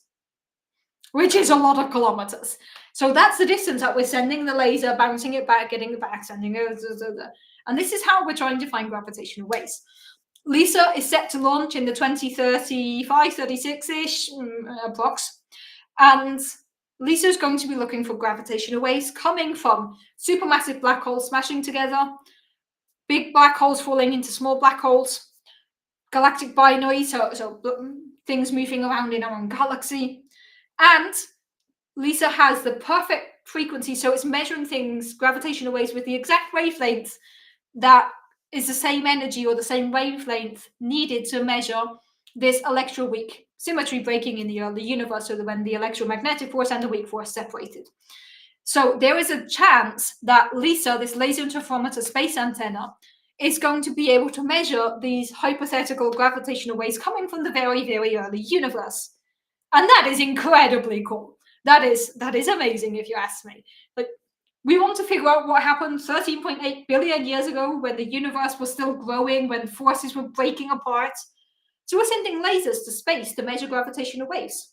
which is a lot of kilometers. So that's the distance that we're sending the laser, bouncing it back, getting it back, sending it. And this is how we're trying to find gravitational waves. LISA is set to launch in the 2035, 36-ish approx. And LISA is going to be looking for gravitational waves coming from supermassive black holes smashing together, big black holes falling into small black holes, galactic binary, so things moving around in our own galaxy. And LISA has the perfect frequency, so it's measuring things, gravitational waves, with the exact wavelength that is the same energy or the same wavelength needed to measure this electroweak symmetry breaking in the early universe, so that when the electromagnetic force and the weak force separated. So there is a chance that LISA, this laser interferometer space antenna, is going to be able to measure these hypothetical gravitational waves coming from the very, very early universe. And that is incredibly cool. That is amazing, if you ask me. Like, we want to figure out what happened 13.8 billion years ago when the universe was still growing, when forces were breaking apart. So we're sending lasers to space to measure gravitational waves.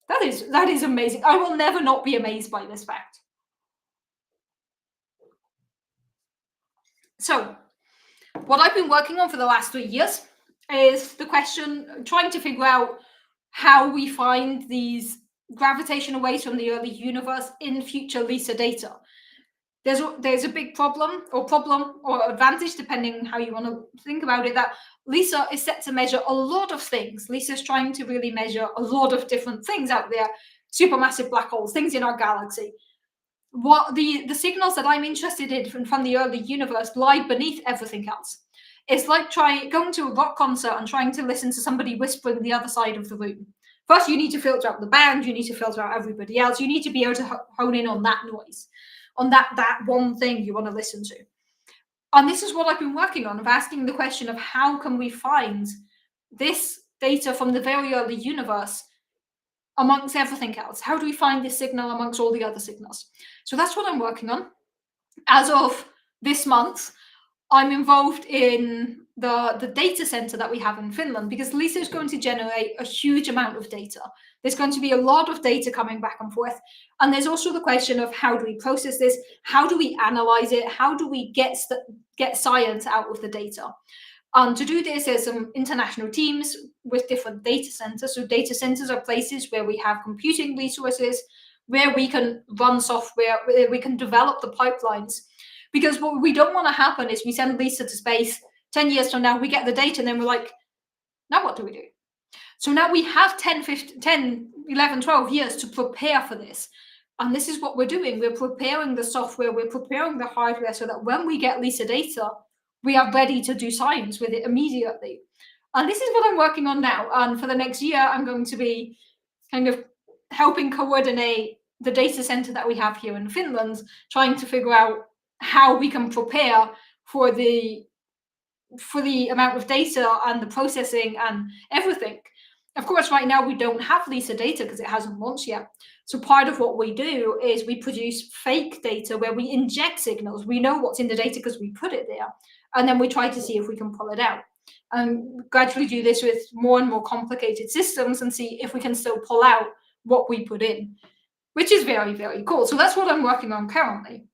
That is amazing. I will never not be amazed by this fact. So, what I've been working on for the last 3 years is the question, trying to figure out how we find these gravitational waves from the early universe in future LISA data. There's a big problem or advantage, depending on how you want to think about it, that LISA is set to measure a lot of things. LISA is trying to really measure a lot of different things out there, supermassive black holes, things in our galaxy. What the signals that I'm interested in from the early universe lie beneath everything else. It's like going to a rock concert and trying to listen to somebody whispering the other side of the room. First, you need to filter out the band, you need to filter out everybody else, you need to be able to hone in on that noise, on that one thing you want to listen to. And this is what I've been working on, of asking the question of how can we find this data from the very early universe amongst everything else? How do we find this signal amongst all the other signals? So that's what I'm working on. As of this month, I'm involved in the data center that we have in Finland, because LISA is going to generate a huge amount of data. There's going to be a lot of data coming back and forth. And there's also the question of how do we process this? How do we analyze it? How do we get science out of the data? To do this, there's some international teams with different data centers. So data centers are places where we have computing resources, where we can run software, where we can develop the pipelines. Because what we don't want to happen is we send LISA to space 10 years from now, we get the data and then we're like, now what do we do? So now we have 10, 15, 10, 11, 12 years to prepare for this. And this is what we're doing. We're preparing the software, we're preparing the hardware so that when we get LISA data, we are ready to do science with it immediately. And this is what I'm working on now. And for the next year, I'm going to be kind of helping coordinate the data center that we have here in Finland, trying to figure out how we can prepare for the amount of data and the processing and everything. Of course, right now we don't have LISA data because it hasn't launched yet. So part of what we do is we produce fake data where we inject signals. We know what's in the data because we put it there, and then we try to see if we can pull it out. And gradually do this with more and more complicated systems and see if we can still pull out what we put in, which is very, very cool. So that's what I'm working on currently.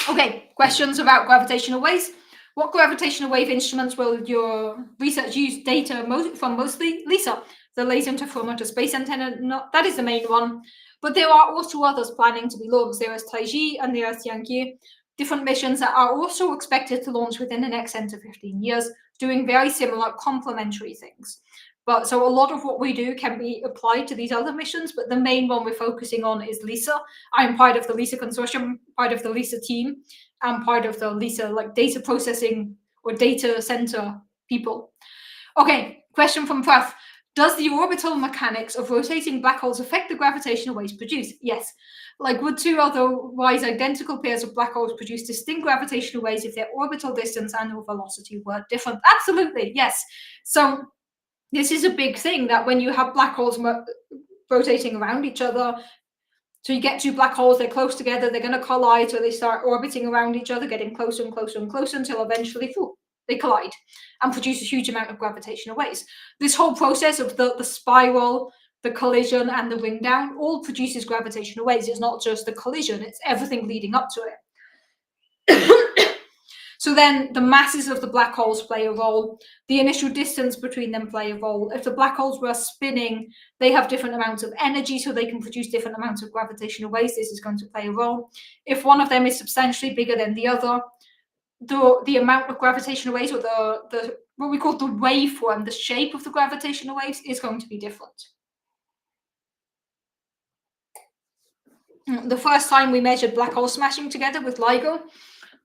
Okay, questions about gravitational waves. What gravitational wave instruments will your research use data from? Mostly LISA, the Laser Interferometer Space Antenna. That is the main one. But there are also others planning to be launched. There is Taiji and there is Tianqi. Different missions that are also expected to launch within the next 10 to 15 years, doing very similar complementary things. But so a lot of what we do can be applied to these other missions, but the main one we're focusing on is LISA. I'm part of the LISA consortium, part of the LISA team, and part of the LISA like data processing or data center people. Okay, question from Prof. Does the orbital mechanics of rotating black holes affect the gravitational waves produced? Yes. Like, would two otherwise identical pairs of black holes produce distinct gravitational waves if their orbital distance and or velocity were different? Absolutely, yes. So this is a big thing, that when you have black holes rotating around each other, so you get two black holes, they're close together, they're going to collide, so they start orbiting around each other, getting closer and closer and closer until eventually they collide and produce a huge amount of gravitational waves. This whole process of the spiral, the collision, and the ring down all produces gravitational waves. It's not just the collision, it's everything leading up to it. So then the masses of the black holes play a role. The initial distance between them play a role. If the black holes were spinning, they have different amounts of energy, so they can produce different amounts of gravitational waves. This is going to play a role. If one of them is substantially bigger than the other, the amount of gravitational waves, or the what we call the waveform, the shape of the gravitational waves, is going to be different. The first time we measured black hole smashing together with LIGO,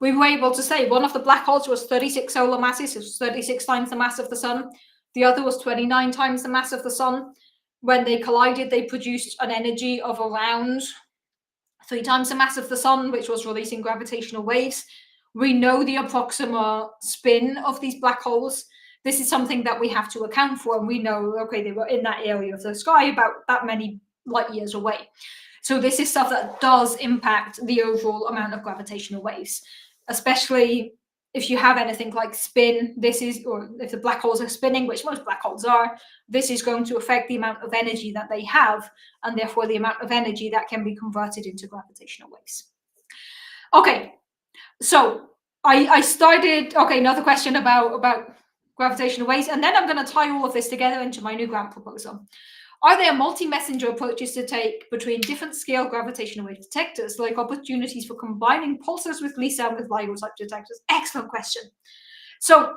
we were able to say one of the black holes was 36 solar masses, it was 36 times the mass of the sun. The other was 29 times the mass of the sun. When they collided, they produced an energy of around 3 times the mass of the sun, which was releasing gravitational waves. We know the approximate spin of these black holes. This is something that we have to account for, and we know, okay, they were in that area of the sky about that many light years away. So this is stuff that does impact the overall amount of gravitational waves, especially if you have anything like spin. This is, or if the black holes are spinning, which most black holes are, this is going to affect the amount of energy that they have, and therefore the amount of energy that can be converted into gravitational waves. Okay, so I started, okay, another question about gravitational waves, and then I'm going to tie all of this together into my new grant proposal. Are there multi-messenger approaches to take between different scale gravitational wave detectors, like opportunities for combining pulsars with LISA and with LIGO type detectors? Excellent question. So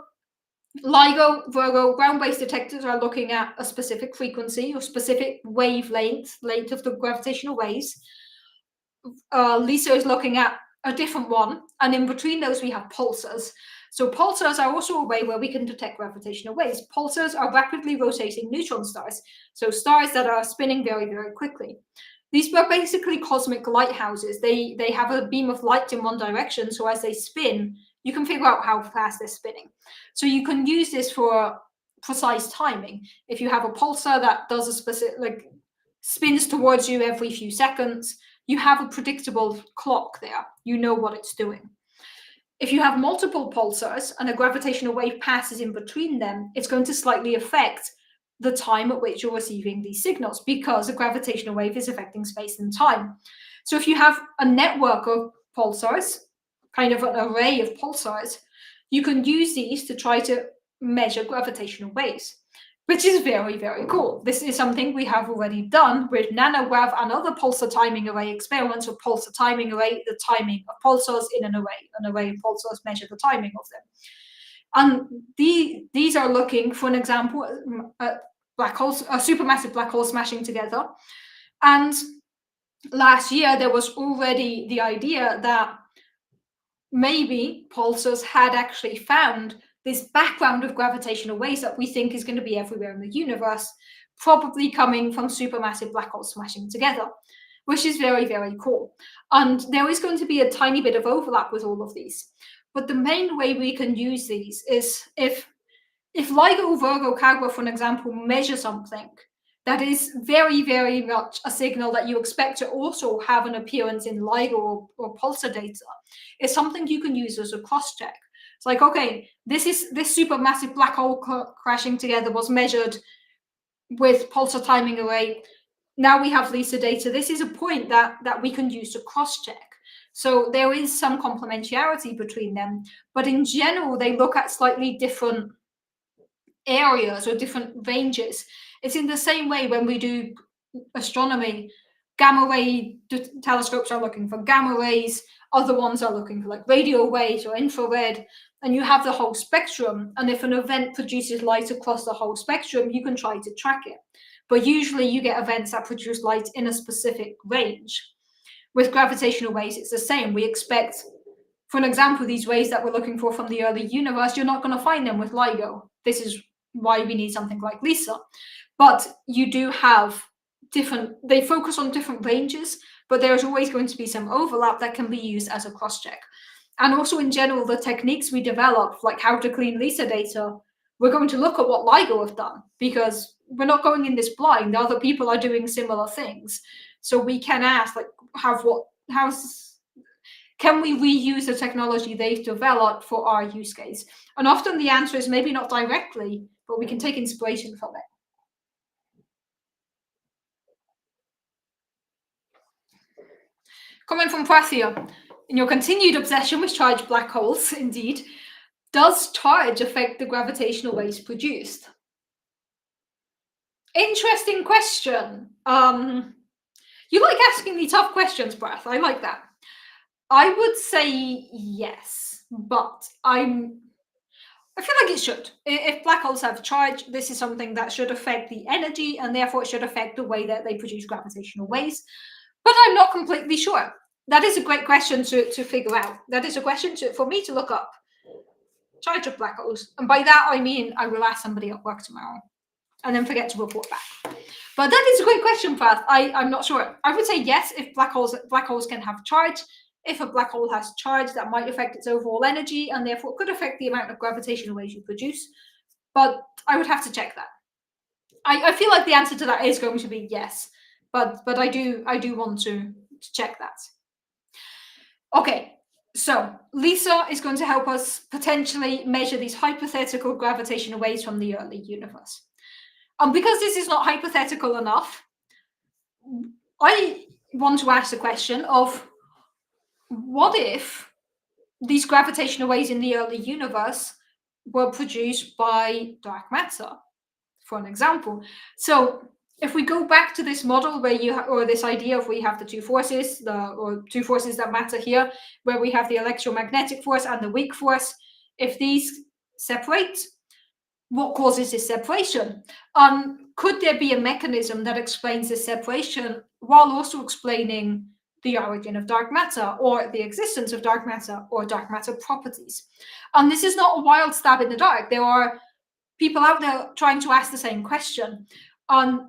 LIGO, Virgo, ground-based detectors are looking at a specific frequency or specific wavelength, length of the gravitational waves. LISA is looking at a different one, and in between those we have pulsars. So pulsars are also a way where we can detect gravitational waves. Pulsars are rapidly rotating neutron stars, so stars that are spinning very, very quickly. These were basically cosmic lighthouses. They have a beam of light in one direction, so as they spin, you can figure out how fast they're spinning. So you can use this for precise timing. If you have a pulsar that does a specific, like, spins towards you every few seconds, you have a predictable clock there. You know what it's doing. If you have multiple pulsars and a gravitational wave passes in between them, it's going to slightly affect the time at which you're receiving these signals, because a gravitational wave is affecting space and time. So if you have a network of pulsars, kind of an array of pulsars, you can use these to try to measure gravitational waves. which is very, very cool. This is something we have already done with nanograv and other pulsar timing array experiments with pulsar timing array, the timing of pulsars in an array of pulsars measure the timing of them. And these are looking, for an example, at black holes, supermassive black holes smashing together. And last year, there was already the idea that maybe pulsars had actually found this background of gravitational waves that we think is going to be everywhere in the universe, probably coming from supermassive black holes smashing together, which is very, very cool. And there is going to be a tiny bit of overlap with all of these. But the main way we can use these is if LIGO, Virgo, Kagra, for an example, measure something that is very, very much a signal that you expect to also have an appearance in LIGO or pulsar data, it's something you can use as a cross-check. It's like, okay, this supermassive black hole crashing together was measured with pulsar timing array. Now we have LISA data. This is a point that we can use to cross-check. So there is some complementarity between them, but in general, they look at slightly different areas or different ranges. It's in the same way when we do astronomy, gamma ray telescopes are looking for gamma rays, other ones are looking for like radio waves or infrared, and you have the whole spectrum. And if an event produces light across the whole spectrum, you can try to track it. But usually you get events that produce light in a specific range. With gravitational waves, it's the same. We expect, for an example, these waves that we're looking for from the early universe, you're not going to find them with LIGO. This is why we need something like LISA. But you do have they focus on different ranges, but there's always going to be some overlap that can be used as a cross-check. And also in general, the techniques we develop, like how to clean LISA data, we're going to look at what LIGO have done, because we're not going in this blind. Other people are doing similar things. So we can ask, like, can we reuse the technology they've developed for our use case? And often the answer is maybe not directly, but we can take inspiration from it. Comment from Prathia. In your continued obsession with charged black holes, indeed, does charge affect the gravitational waves produced? Interesting question. You like asking me tough questions, Brath. I like that. I would say yes, but I feel like it should. If black holes have charge, this is something that should affect the energy, and therefore it should affect the way that they produce gravitational waves. But I'm not completely sure. That is a great question to figure out. That is a question for me to look up. Charge of black holes. And by that, I mean I will ask somebody at work tomorrow and then forget to report back. But that is a great question, Prath. I'm not sure. I would say yes, if black holes can have charge. If a black hole has charge, that might affect its overall energy and therefore could affect the amount of gravitational waves you produce. But I would have to check that. I feel like the answer to that is going to be yes, but I do want to check that. Okay, so LISA is going to help us potentially measure these hypothetical gravitational waves from the early universe. And because this is not hypothetical enough, I want to ask the question of what if these gravitational waves in the early universe were produced by dark matter, for an example. So if we go back to this model where or this idea of we have the two forces, that matter here, where we have the electromagnetic force and the weak force, if these separate, what causes this separation? Could there be a mechanism that explains this separation while also explaining the origin of dark matter or the existence of dark matter or dark matter properties? And this is not a wild stab in the dark. There are people out there trying to ask the same question.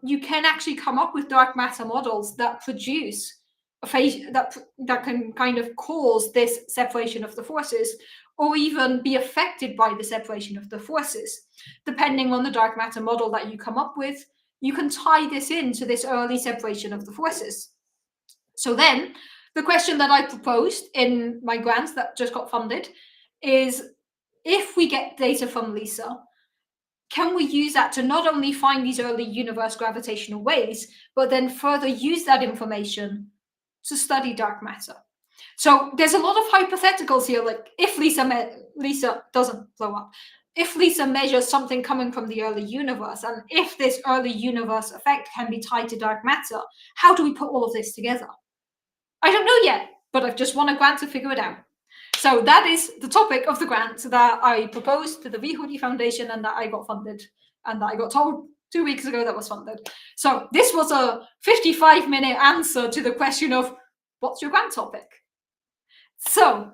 You can actually come up with dark matter models that produce a phase that can kind of cause this separation of the forces, or even be affected by the separation of the forces. Depending on the dark matter model that you come up with, you can tie this into this early separation of the forces. So then, the question that I proposed in my grants that just got funded is, if we get data from LISA, can we use that to not only find these early universe gravitational waves, but then further use that information to study dark matter? So there's a lot of hypotheticals here, like if LISA doesn't blow up, if Lisa measures something coming from the early universe, and if this early universe effect can be tied to dark matter, how do we put all of this together? I don't know yet, but I've just won a grant to figure it out. So that is the topic of the grant that I proposed to the VHODI Foundation and that I got funded, and that I got told 2 weeks ago that was funded. So this was a 55-minute answer to the question of, what's your grant topic? So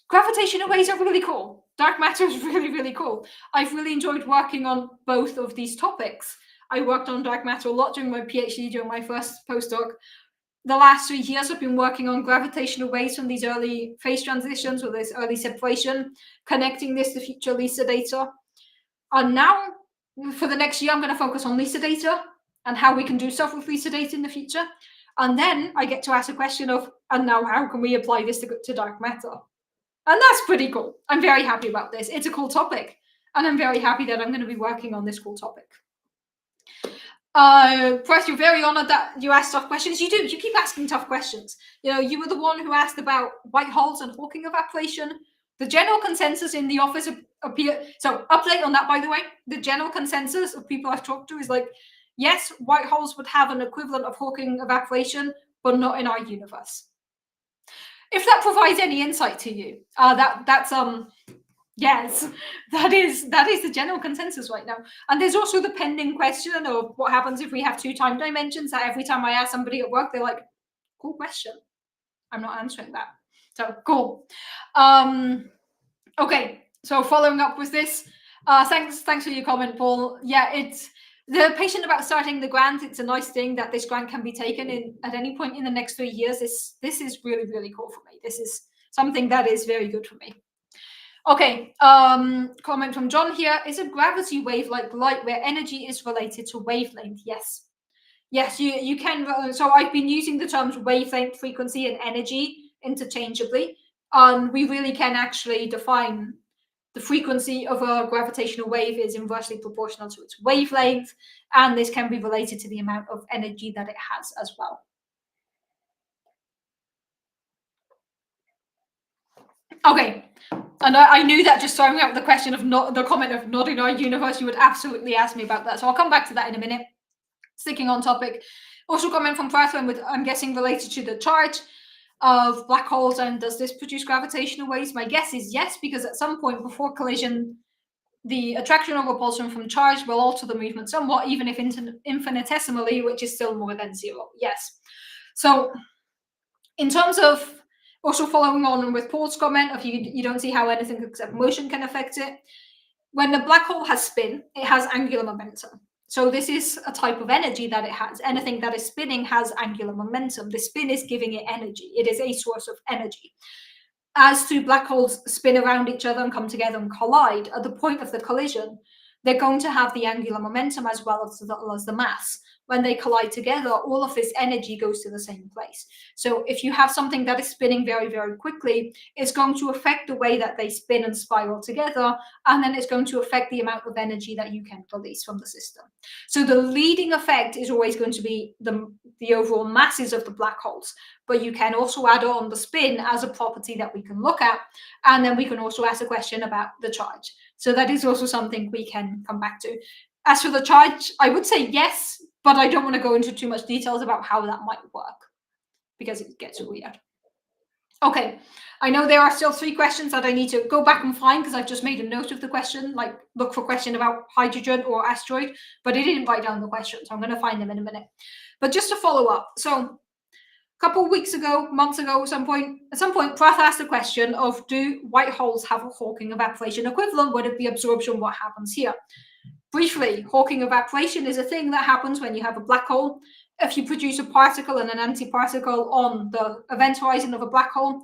gravitational waves are really cool. Dark matter is really, really cool. I've really enjoyed working on both of these topics. I worked on dark matter a lot during my PhD, during my first postdoc. The last 3 years I've been working on gravitational waves from these early phase transitions or this early separation, connecting this to future LISA data. And now, for the next year, I'm going to focus on LISA data and how we can do stuff with LISA data in the future. And then I get to ask a question of, and now how can we apply this to dark matter? And that's pretty cool. I'm very happy about this. It's a cool topic. And I'm very happy that I'm going to be working on this cool topic. Price, you're very honored that you asked tough questions. You do. You keep asking tough questions. You know, you were the one who asked about white holes and Hawking evaporation. The general consensus in the office appear. So, update on that, by the way. The general consensus of people I've talked to is like, yes, white holes would have an equivalent of Hawking evaporation, but not in our universe. If that provides any insight to you, that's yes, that is the general consensus right now. And there's also the pending question of what happens if we have 2 time dimensions. That every time I ask somebody at work, they're like, cool question. I'm not answering that. So cool. Okay, so following up with this, thanks for your comment, Paul. Yeah, it's the patient about starting the grant. It's a nice thing that this grant can be taken in at any point in the next 3 years. This is really, really cool for me. This is something that is very good for me. Okay, comment from John here. Is a gravity wave like light where energy is related to wavelength? Yes. Yes, you can. So I've been using the terms wavelength, frequency, and energy interchangeably. We really can actually define the frequency of a gravitational wave is inversely proportional to its wavelength, and this can be related to the amount of energy that it has as well. Okay, and I knew that just throwing out the question of the comment of not in our universe, you would absolutely ask me about that. So I'll come back to that in a minute. Sticking on topic. Also comment from Prathwin with, I'm guessing, related to the charge of black holes and does this produce gravitational waves? My guess is yes, because at some point before collision, the attraction or repulsion from charge will alter the movement somewhat, even if infinitesimally, which is still more than 0. Yes. So in terms of also following on with Paul's comment of you don't see how anything except motion can affect it. When a black hole has spin, it has angular momentum. So this is a type of energy that it has. Anything that is spinning has angular momentum. The spin is giving it energy. It is a source of energy. As 2 black holes spin around each other and come together and collide, at the point of the collision, they're going to have the angular momentum as well as the mass. When they collide together, all of this energy goes to the same place. So if you have something that is spinning very, very quickly, it's going to affect the way that they spin and spiral together, and then it's going to affect the amount of energy that you can release from the system. So the leading effect is always going to be the overall masses of the black holes, but you can also add on the spin as a property that we can look at, and then we can also ask a question about the charge. So that is also something we can come back to. As for the charge, I would say yes, but I don't want to go into too much details about how that might work because it gets weird. Okay, I know there are still 3 questions that I need to go back and find because I've just made a note of the question, like look for question about hydrogen or asteroid, but I didn't write down the question, so I'm going to find them in a minute. But just to follow up, so a couple of weeks ago, months ago, at some point, Prath asked the question of, do white holes have a Hawking evaporation equivalent? Would it be absorption? What happens here? Briefly, Hawking evaporation is a thing that happens when you have a black hole. If you produce a particle and an antiparticle on the event horizon of a black hole,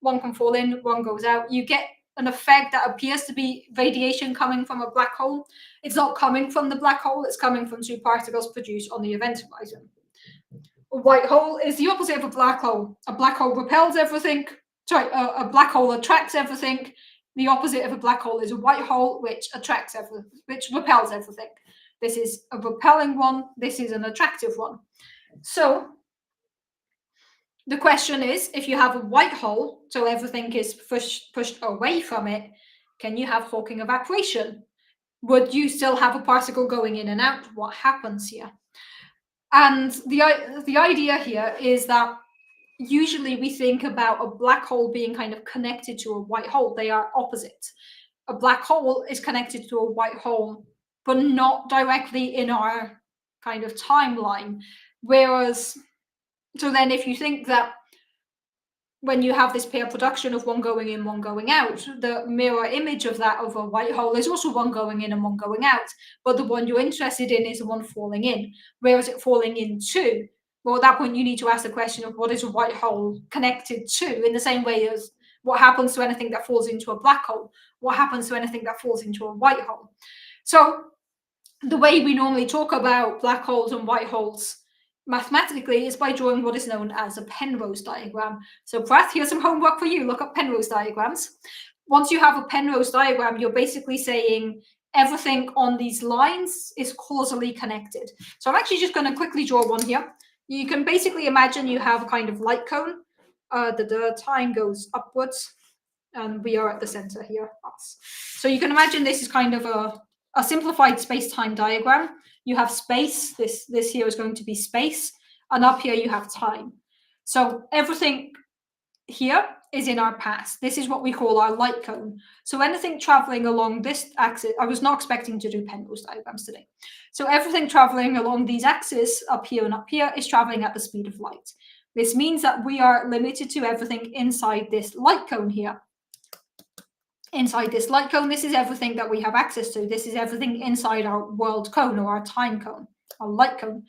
one can fall in, one goes out. You get an effect that appears to be radiation coming from a black hole. It's not coming from the black hole, it's coming from 2 particles produced on the event horizon. A white hole is the opposite of a black hole. A black hole repels everything. Sorry, a black hole attracts everything. The opposite of a black hole is a white hole, which attracts everything, which repels everything. This is a repelling one. This is an attractive one. So the question is, if you have a white hole, so everything is pushed away from it, Can you have Hawking evaporation? Would you still have a particle going in and out? What happens here? And the idea here is that usually we think about a black hole being kind of connected to a white hole. They are opposite. A black hole is connected to a white hole, but not directly in our kind of timeline. Whereas, so then if you think that when you have this pair production of one going in, one going out, the mirror image of that of a white hole is also one going in and one going out. But the one you're interested in is the one falling in. Where is it falling into? Well, at that point, you need to ask the question of what is a white hole connected to, in the same way as what happens to anything that falls into a black hole? What happens to anything that falls into a white hole? So the way we normally talk about black holes and white holes mathematically is by drawing what is known as a Penrose diagram. So Prath, here's some homework for you. Look up Penrose diagrams. Once you have a Penrose diagram, you're basically saying everything on these lines is causally connected. So I'm actually just going to quickly draw one here. You can basically imagine you have a kind of light cone. The time goes upwards, and we are at the center here. So you can imagine this is kind of a simplified space-time diagram. You have space, this here is going to be space, and up here you have time. So everything here is in our past. This is what we call our light cone. So anything traveling along this axis, I was not expecting to do Penrose diagrams today. So everything traveling along these axes up here and up here is traveling at the speed of light. This means that we are limited to everything inside this light cone here. Inside this light cone, this is everything that we have access to. This is everything inside our world cone or our time cone, our light cone.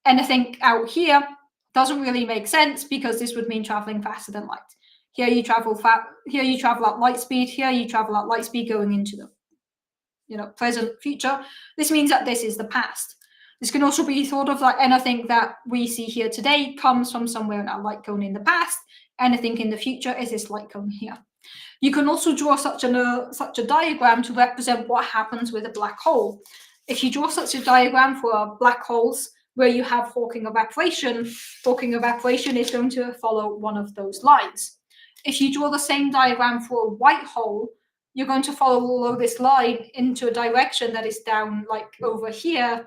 Anything out here doesn't really make sense because this would mean traveling faster than light. Here you travel here you travel at light speed. Here you travel at light speed going into the present, future. This means that this is the past. This can also be thought of like anything that we see here today comes from somewhere in our light cone in the past. Anything in the future is this light cone here. You can also draw such a diagram to represent what happens with a black hole. If you draw such a diagram for black holes where you have Hawking evaporation is going to follow one of those lines. If you draw the same diagram for a white hole, you're going to follow this line into a direction that is down like over here.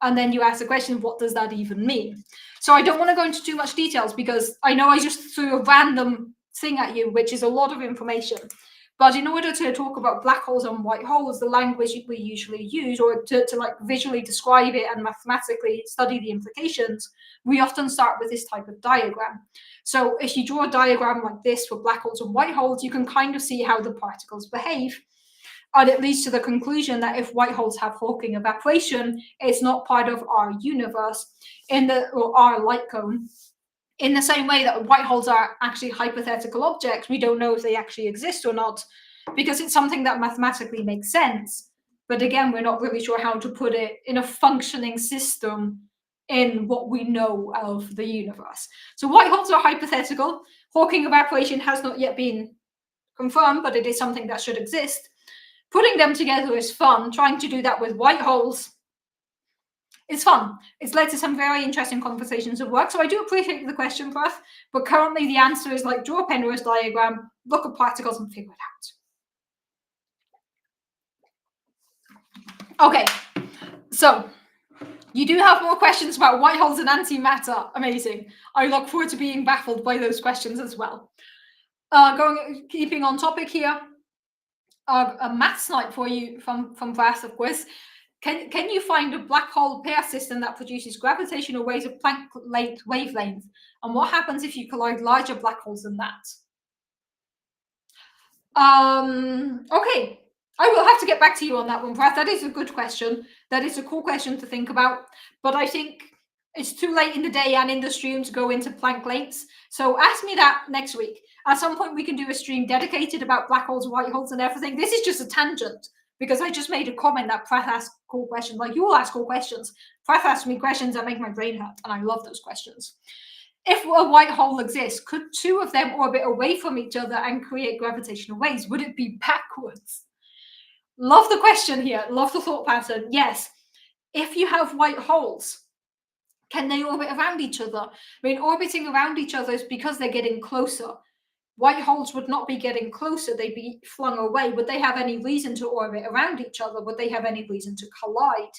And then you ask the question, what does that even mean? So I don't want to go into too much details because I know I just threw a random thing at you, which is a lot of information. But in order to talk about black holes and white holes, the language we usually use, or to like visually describe it and mathematically study the implications, we often start with this type of diagram. So if you draw a diagram like this for black holes and white holes, you can kind of see how the particles behave. And it leads to the conclusion that if white holes have Hawking evaporation, it's not part of our universe or our light cone. In the same way that white holes are actually hypothetical objects, we don't know if they actually exist or not, because it's something that mathematically makes sense. But again, we're not really sure how to put it in a functioning system in what we know of the universe. So white holes are hypothetical. Hawking evaporation has not yet been confirmed, but it is something that should exist. Putting them together is fun. Trying to do that with white holes, it's fun. It's led to some very interesting conversations of work. So I do appreciate the question, Prath, but currently the answer is like draw a Penrose diagram, look at particles and figure it out. Okay, so you do have more questions about white holes and antimatter. Amazing. I look forward to being baffled by those questions as well. Keeping on topic here, a maths night for you from Prath, of course. Can you find a black hole pair system that produces gravitational waves of Planck wavelength? And what happens if you collide larger black holes than that? Okay, I will have to get back to you on that one, Prath. That is a good question. That is a cool question to think about. But I think it's too late in the day and in the stream to go into Planck lengths. So ask me that next week. At some point, we can do a stream dedicated about black holes, white holes, and everything. This is just a tangent, because I just made a comment that Prath asked cool questions. Like, you all ask cool questions. Prath asks me questions that make my brain hurt, and I love those questions. If a white hole exists, could two of them orbit away from each other and create gravitational waves? Would it be backwards? Love the question here. Love the thought pattern. Yes. If you have white holes, can they orbit around each other? I mean, orbiting around each other is because they're getting closer. white holes would not be getting closer, they'd be flung away. Would they have any reason to orbit around each other? Would they have any reason to collide?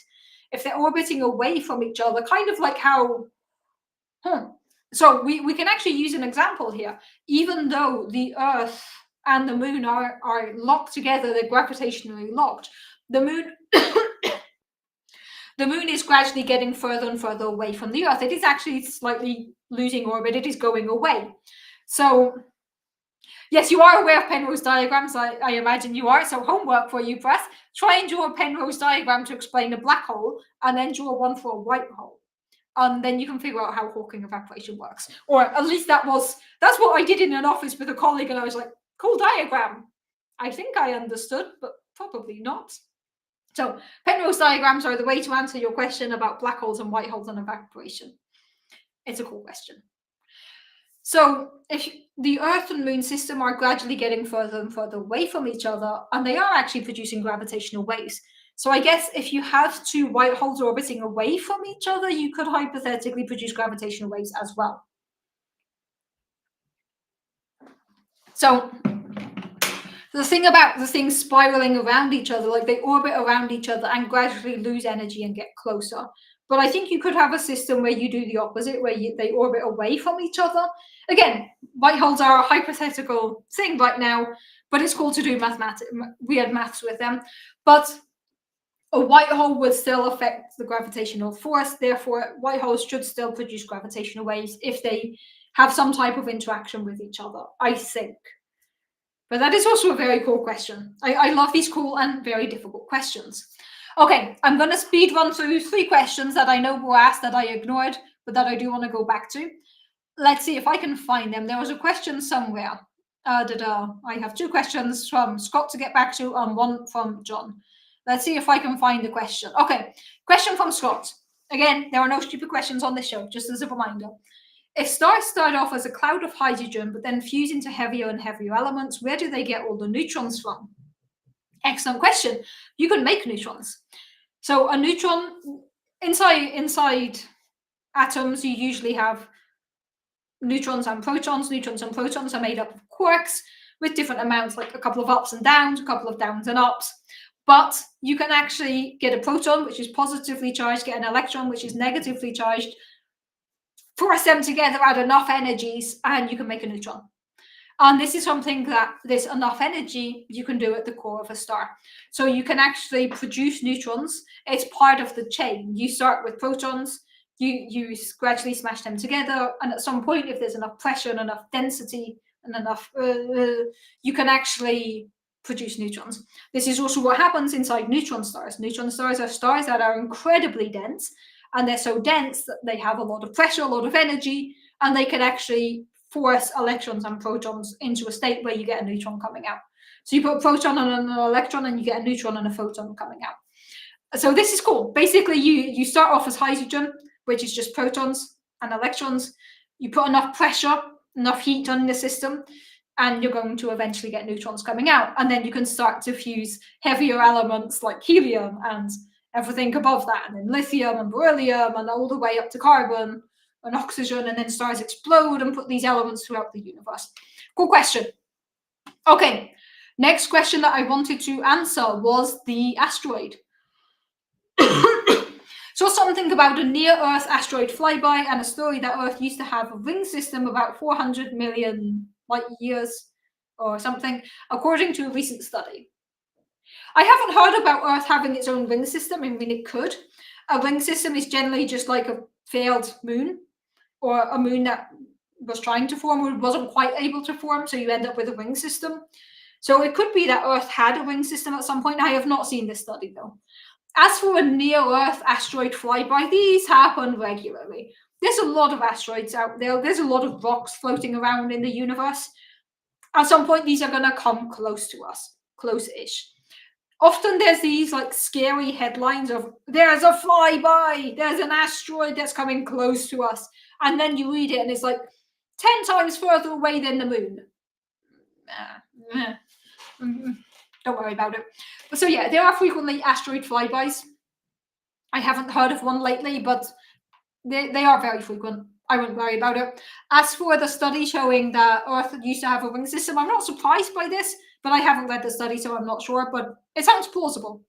If they're orbiting away from each other, kind of like how, so we can actually use an example here. Even though the Earth and the moon are locked together, they're gravitationally locked, the moon the moon is gradually getting further and further away from the Earth. It is actually slightly losing orbit, it is going away. So yes, you are aware of Penrose diagrams, I imagine you are. So homework for you, Press. Try and draw a Penrose diagram to explain a black hole, and then draw one for a white hole. Then you can figure out how Hawking evaporation works. Or at least that's what I did in an office with a colleague, and I was like, cool diagram. I think I understood, but probably not. So Penrose diagrams are the way to answer your question about black holes and white holes and evaporation. It's a cool question. So if the Earth and Moon system are gradually getting further and further away from each other, and they are actually producing gravitational waves. So I guess if you have two white holes orbiting away from each other, you could hypothetically produce gravitational waves as well. So the thing about the things spiraling around each other, like they orbit around each other and gradually lose energy and get closer. But I think you could have a system where you do the opposite, where they orbit away from each other. Again, white holes are a hypothetical thing right now, but it's cool to do weird maths with them. But a white hole would still affect the gravitational force. Therefore, white holes should still produce gravitational waves if they have some type of interaction with each other, I think. But that is also a very cool question. I love these cool and very difficult questions. Okay, I'm going to speed run through 3 questions that I know were asked that I ignored, but that I do want to go back to. Let's see if I can find them. There was a question somewhere. I have 2 questions from Scott to get back to and 1 from John. Let's see if I can find the question. Okay, question from Scott. Again, there are no stupid questions on this show, just as a reminder. If stars start off as a cloud of hydrogen, but then fuse into heavier and heavier elements, where do they get all the neutrons from? Excellent question. You can make neutrons. So a neutron, inside atoms, you usually have neutrons and protons. Neutrons and protons are made up of quarks with different amounts, like a couple of ups and downs, a couple of downs and ups. But you can actually get a proton, which is positively charged, get an electron, which is negatively charged, force them together at enough energies, and you can make a neutron. And this is something that there's enough energy you can do at the core of a star. So you can actually produce neutrons. It's part of the chain. You start with protons, you gradually smash them together, and at some point, if there's enough pressure and enough density and enough, you can actually produce neutrons. This is also what happens inside neutron stars. Neutron stars are stars that are incredibly dense, and they're so dense that they have a lot of pressure, a lot of energy, and they can actually force electrons and protons into a state where you get a neutron coming out. So you put a proton and an electron and you get a neutron and a photon coming out. So this is cool. Basically, you start off as hydrogen, which is just protons and electrons. You put enough pressure, enough heat on the system, and you're going to eventually get neutrons coming out. And then you can start to fuse heavier elements like helium and everything above that, and then lithium and beryllium and all the way up to carbon and oxygen, and then stars explode and put these elements throughout the universe. Cool question. Okay, next question that I wanted to answer was the asteroid. So something about a near-Earth asteroid flyby and a story that Earth used to have a ring system about 400 million light years or something, according to a recent study. I haven't heard about Earth having its own ring system. I mean, it could. A ring system is generally just like a failed moon, or a moon that was trying to form or wasn't quite able to form, so you end up with a ring system. So it could be that Earth had a ring system at some point. I have not seen this study, though. As for a near-Earth asteroid flyby, these happen regularly. There's a lot of asteroids out there. There's a lot of rocks floating around in the universe. At some point, these are going to come close to us, close-ish. Often there's these like scary headlines of there's a flyby, there's an asteroid that's coming close to us. And then you read it and it's like 10 times further away than the moon. Don't worry about it. So yeah, there are frequently asteroid flybys. I haven't heard of one lately, but they are very frequent. I wouldn't worry about it. As for the study showing that Earth used to have a ring system, I'm not surprised by this, but I haven't read the study, so I'm not sure, but it sounds plausible.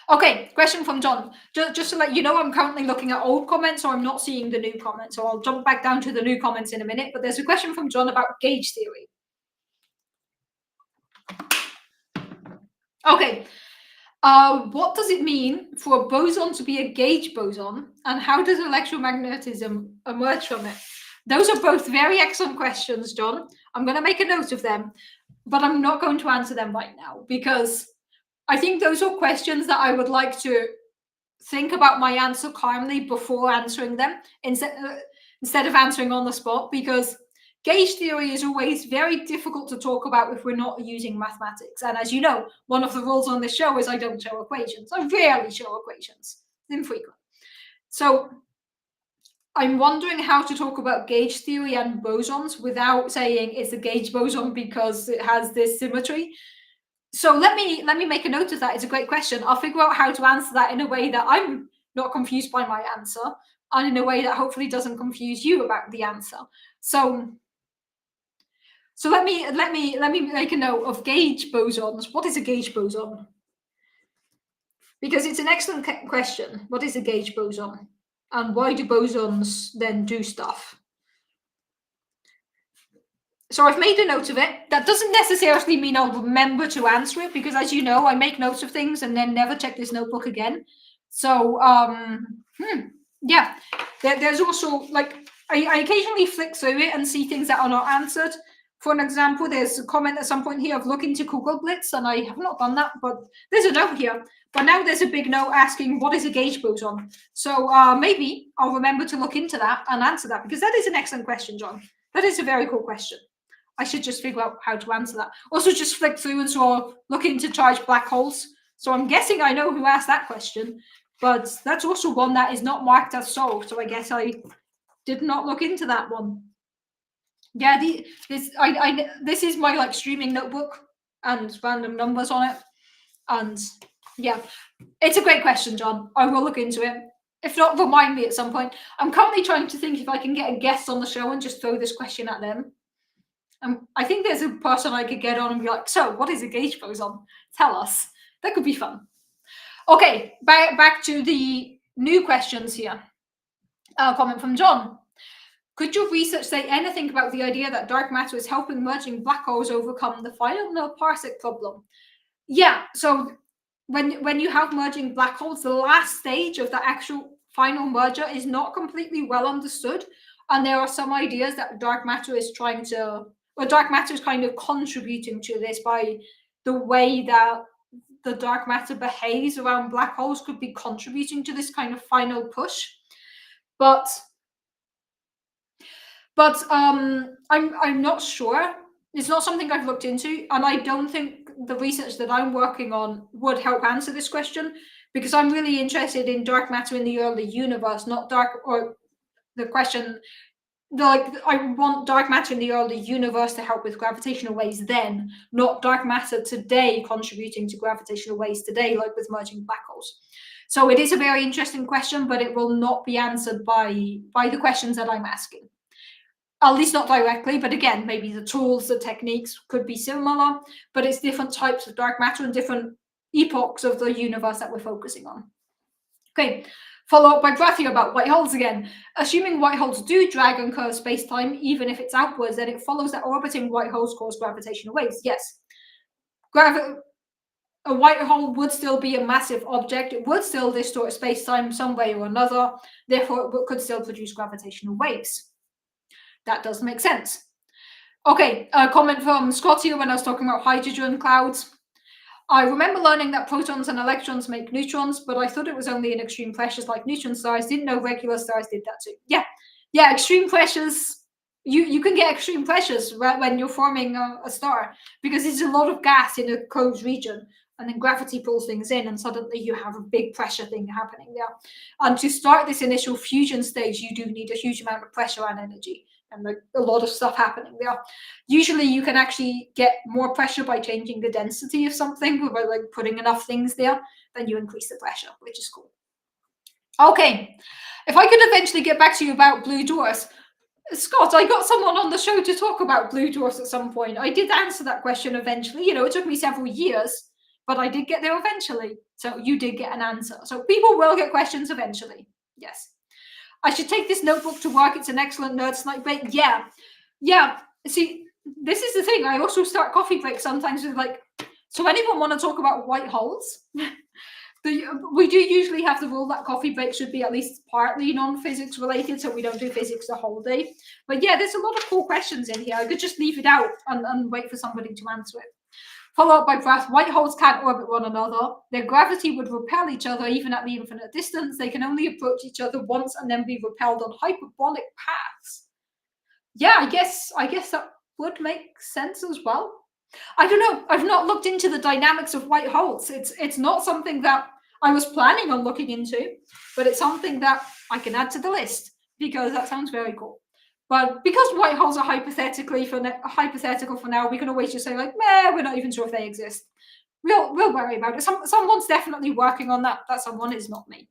Okay, question from John. Just to let you know, I'm currently looking at old comments, so I'm not seeing the new comments. So I'll jump back down to the new comments in a minute. But there's a question from John about gauge theory. Okay. What does it mean for a boson to be a gauge boson, and how does electromagnetism emerge from it? Those are both very excellent questions, John. I'm going to make a note of them, but I'm not going to answer them right now because I think those are questions that I would like to think about my answer calmly before answering them instead of answering on the spot, because gauge theory is always very difficult to talk about if we're not using mathematics. And as you know, one of the rules on this show is I don't show equations. I rarely show equations. It's infrequent. So I'm wondering how to talk about gauge theory and bosons without saying it's a gauge boson because it has this symmetry. So let me make a note of that. It's a great question. I'll figure out how to answer that in a way that I'm not confused by my answer, and in a way that hopefully doesn't confuse you about the answer. So let me make a note of gauge bosons. What is a gauge boson? Because it's an excellent question. What is a gauge boson, and why do bosons then do stuff? So I've made a note of it. That doesn't necessarily mean I'll remember to answer it, because as you know, I make notes of things and then never check this notebook again. So, yeah, there's also, like, I occasionally flick through it and see things that are not answered. For an example, there's a comment at some point here of look into Google Blitz, and I have not done that, but there's a note here. But now there's a big note asking what is a gauge boson. So maybe I'll remember to look into that and answer that, because that is an excellent question, John. That is a very cool question. I should just figure out how to answer that. Also, just flick through and saw look into charged black holes. So I'm guessing I know who asked that question, but that's also one that is not marked as solved. So I guess I did not look into that one. Yeah, this is my like streaming notebook and random numbers on it, and yeah, it's a great question, John. I will look into it. If not, remind me at some point. I'm currently trying to think if I can get a guest on the show and just throw this question at them. I think there's a person I could get on and be like, so what is a gauge boson? Tell us. That could be fun. Okay, back to the new questions here. A comment from John. Could your research say anything about the idea that dark matter is helping merging black holes overcome the final parsec problem? Yeah, so when you have merging black holes, the last stage of the actual final merger is not completely well understood. And there are some ideas that dark matter is trying to, or dark matter is kind of contributing to this by the way that the dark matter behaves around black holes could be contributing to this kind of final push. But I'm not sure. It's not something I've looked into, and I don't think the research that I'm working on would help answer this question, because I'm really interested in dark matter in the early universe, not dark, or the question, like, I want dark matter in the early universe to help with gravitational waves then, not dark matter today contributing to gravitational waves today, like with merging black holes. So it is a very interesting question, but it will not be answered by the questions that I'm asking. At least not directly, but again, maybe the tools, the techniques could be similar, but it's different types of dark matter and different epochs of the universe that we're focusing on. Okay, follow up by Brathy about white holes again. Assuming white holes do drag and curve space-time, even if it's outwards, then it follows that orbiting white holes cause gravitational waves. Yes. A white hole would still be a massive object. It would still distort space-time some way or another. Therefore, it could still produce gravitational waves. That does make sense. Okay, a comment from Scott here when I was talking about hydrogen clouds. I remember learning that protons and electrons make neutrons, but I thought it was only in extreme pressures like neutron stars. Didn't know regular stars did that too. Yeah, extreme pressures. You can get extreme pressures when you're forming a star, because there's a lot of gas in a closed region, and then gravity pulls things in, and suddenly you have a big pressure thing happening there. And to start this initial fusion stage, you do need a huge amount of pressure and energy, and like a lot of stuff happening there. Usually you can actually get more pressure by changing the density of something, or by like putting enough things there, then you increase the pressure, which is cool. Okay, if I could eventually get back to you about blue dwarfs, Scott, I got someone on the show to talk about blue dwarfs at some point. I did answer that question eventually. You know, it took me several years, but I did get there eventually. So you did get an answer. So people will get questions eventually. Yes. I should take this notebook to work. It's an excellent nerd night break. Yeah. Yeah. See, this is the thing. I also start coffee breaks sometimes with like, so anyone want to talk about white holes? We do usually have the rule that coffee break should be at least partly non-physics related, so we don't do physics the whole day. But yeah, there's a lot of cool questions in here. I could just leave it out and wait for somebody to answer it. Follow up by breath. White holes can't orbit one another. Their gravity would repel each other even at the infinite distance. They can only approach each other once and then be repelled on hyperbolic paths. Yeah, I guess that would make sense as well. I don't know. I've not looked into the dynamics of white holes. It's not something that I was planning on looking into, but it's something that I can add to the list because that sounds very cool. But because white holes are hypothetical for now, we can always just say like, meh, we're not even sure if they exist. We'll worry about it. Someone's definitely working on that. That someone is not me.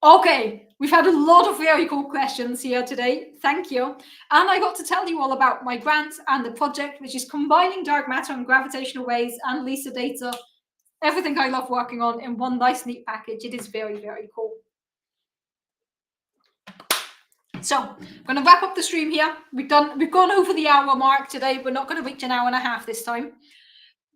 Okay, we've had a lot of very cool questions here today. Thank you. And I got to tell you all about my grant and the project, which is combining dark matter and gravitational waves and LISA data. Everything I love working on in one nice, neat package. It is very, very cool. So I'm going to wrap up the stream here. We've gone over the hour mark today. We're not going to reach an hour and a half this time.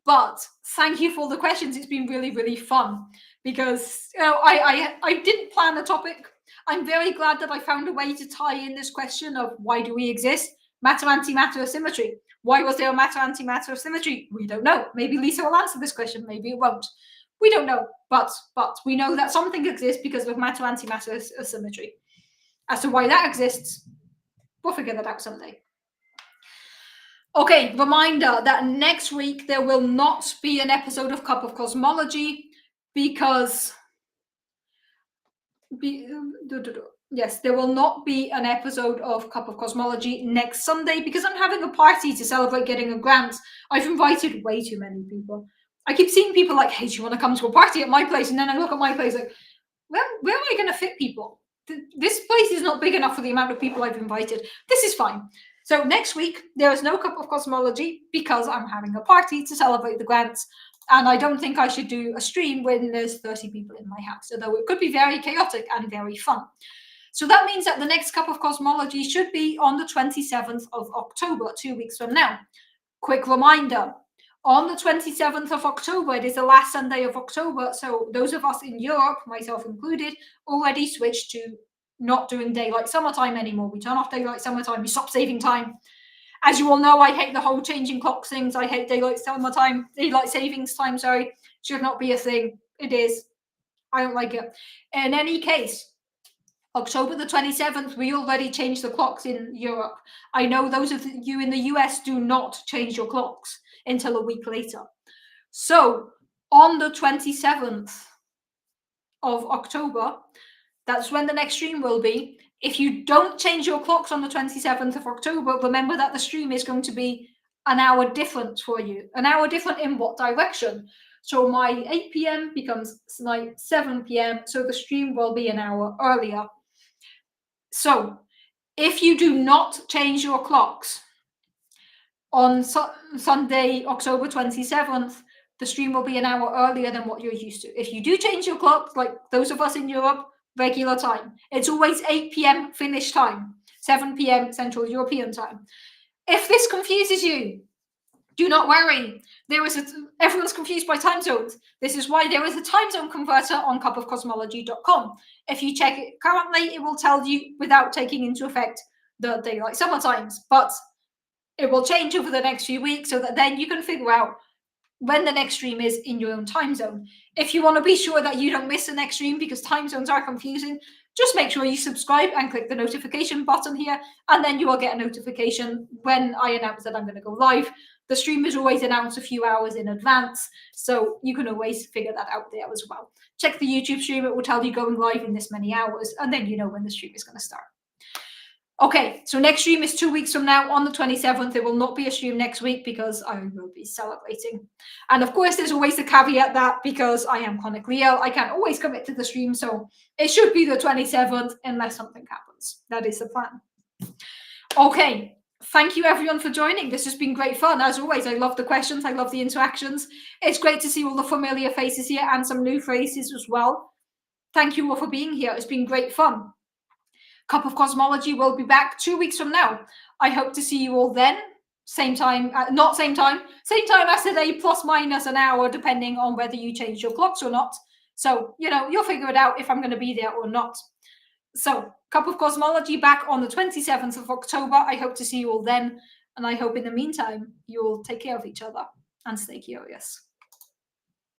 But thank you for the questions. It's been really, really fun because I didn't plan a topic. I'm very glad that I found a way to tie in this question of why do we exist? Matter-antimatter asymmetry. Why was there a matter-antimatter asymmetry? We don't know. Maybe Lisa will answer this question. Maybe it won't. We don't know. But we know that something exists because of matter-antimatter asymmetry. As to why that exists, we'll figure that out someday. Okay, reminder that next week there will not be an episode of Cup of Cosmology because yes, there will not be an episode of Cup of Cosmology next Sunday because I'm having a party to celebrate getting a grant. I've invited way too many people. I keep seeing people like, hey, do you want to come to a party at my place? And then I look at my place like, where am I going to fit people? This place is not big enough for the amount of people I've invited. This is fine. So next week, there is no Cup of Cosmology because I'm having a party to celebrate the grants. And I don't think I should do a stream when there's 30 people in my house, although it could be very chaotic and very fun. So that means that the next Cup of Cosmology should be on the 27th of October, 2 weeks from now. Quick reminder, on the 27th of October, it is the last Sunday of October, so those of us in Europe, myself included, already switched to not doing daylight summertime anymore. We turn off daylight summertime, we stop saving time. As you all know, I hate the whole changing clocks things. I hate daylight savings time, sorry. Should not be a thing. It is. I don't like it. In any case, October the 27th, we already changed the clocks in Europe. I know those of you in the US do not change your clocks until a week later. So on the 27th of October, that's when the next stream will be. If you don't change your clocks on the 27th of October, remember that the stream is going to be an hour different for you. An hour different in what direction? So my 8 p.m. becomes 7 p.m. So the stream will be an hour earlier. So if you do not change your clocks on Sunday, October 27th, the stream will be an hour earlier than what you're used to. If you do change your clocks, like those of us in Europe, regular time. It's always 8 p.m. Finnish time, 7 p.m. Central European time. If this confuses you, do not worry. Everyone's confused by time zones. This is why there is a time zone converter on cupofcosmology.com. If you check it currently, it will tell you without taking into effect the daylight summer times, but it will change over the next few weeks so that then you can figure out when the next stream is in your own time zone. If you want to be sure that you don't miss the next stream because time zones are confusing, just make sure you subscribe and click the notification button here, and then you will get a notification when I announce that I'm going to go live. The stream is always announced a few hours in advance, so you can always figure that out there as well. Check the YouTube stream, it will tell you going live in this many hours, and then you know when the stream is going to start. Okay, so next stream is 2 weeks from now on the 27th. There will not be a stream next week because I will be celebrating. And of course, there's always the caveat that because I am chronically ill, I can't always commit to the stream. So it should be the 27th unless something happens. That is the plan. Okay, thank you everyone for joining. This has been great fun. As always, I love the questions. I love the interactions. It's great to see all the familiar faces here and some new faces as well. Thank you all for being here. It's been great fun. Cup of Cosmology will be back 2 weeks from now. I hope to see you all then. Same time, not same time as today, plus minus an hour, depending on whether you change your clocks or not. So, you'll figure it out if I'm going to be there or not. So, Cup of Cosmology back on the 27th of October. I hope to see you all then. And I hope in the meantime, you'll take care of each other and stay curious.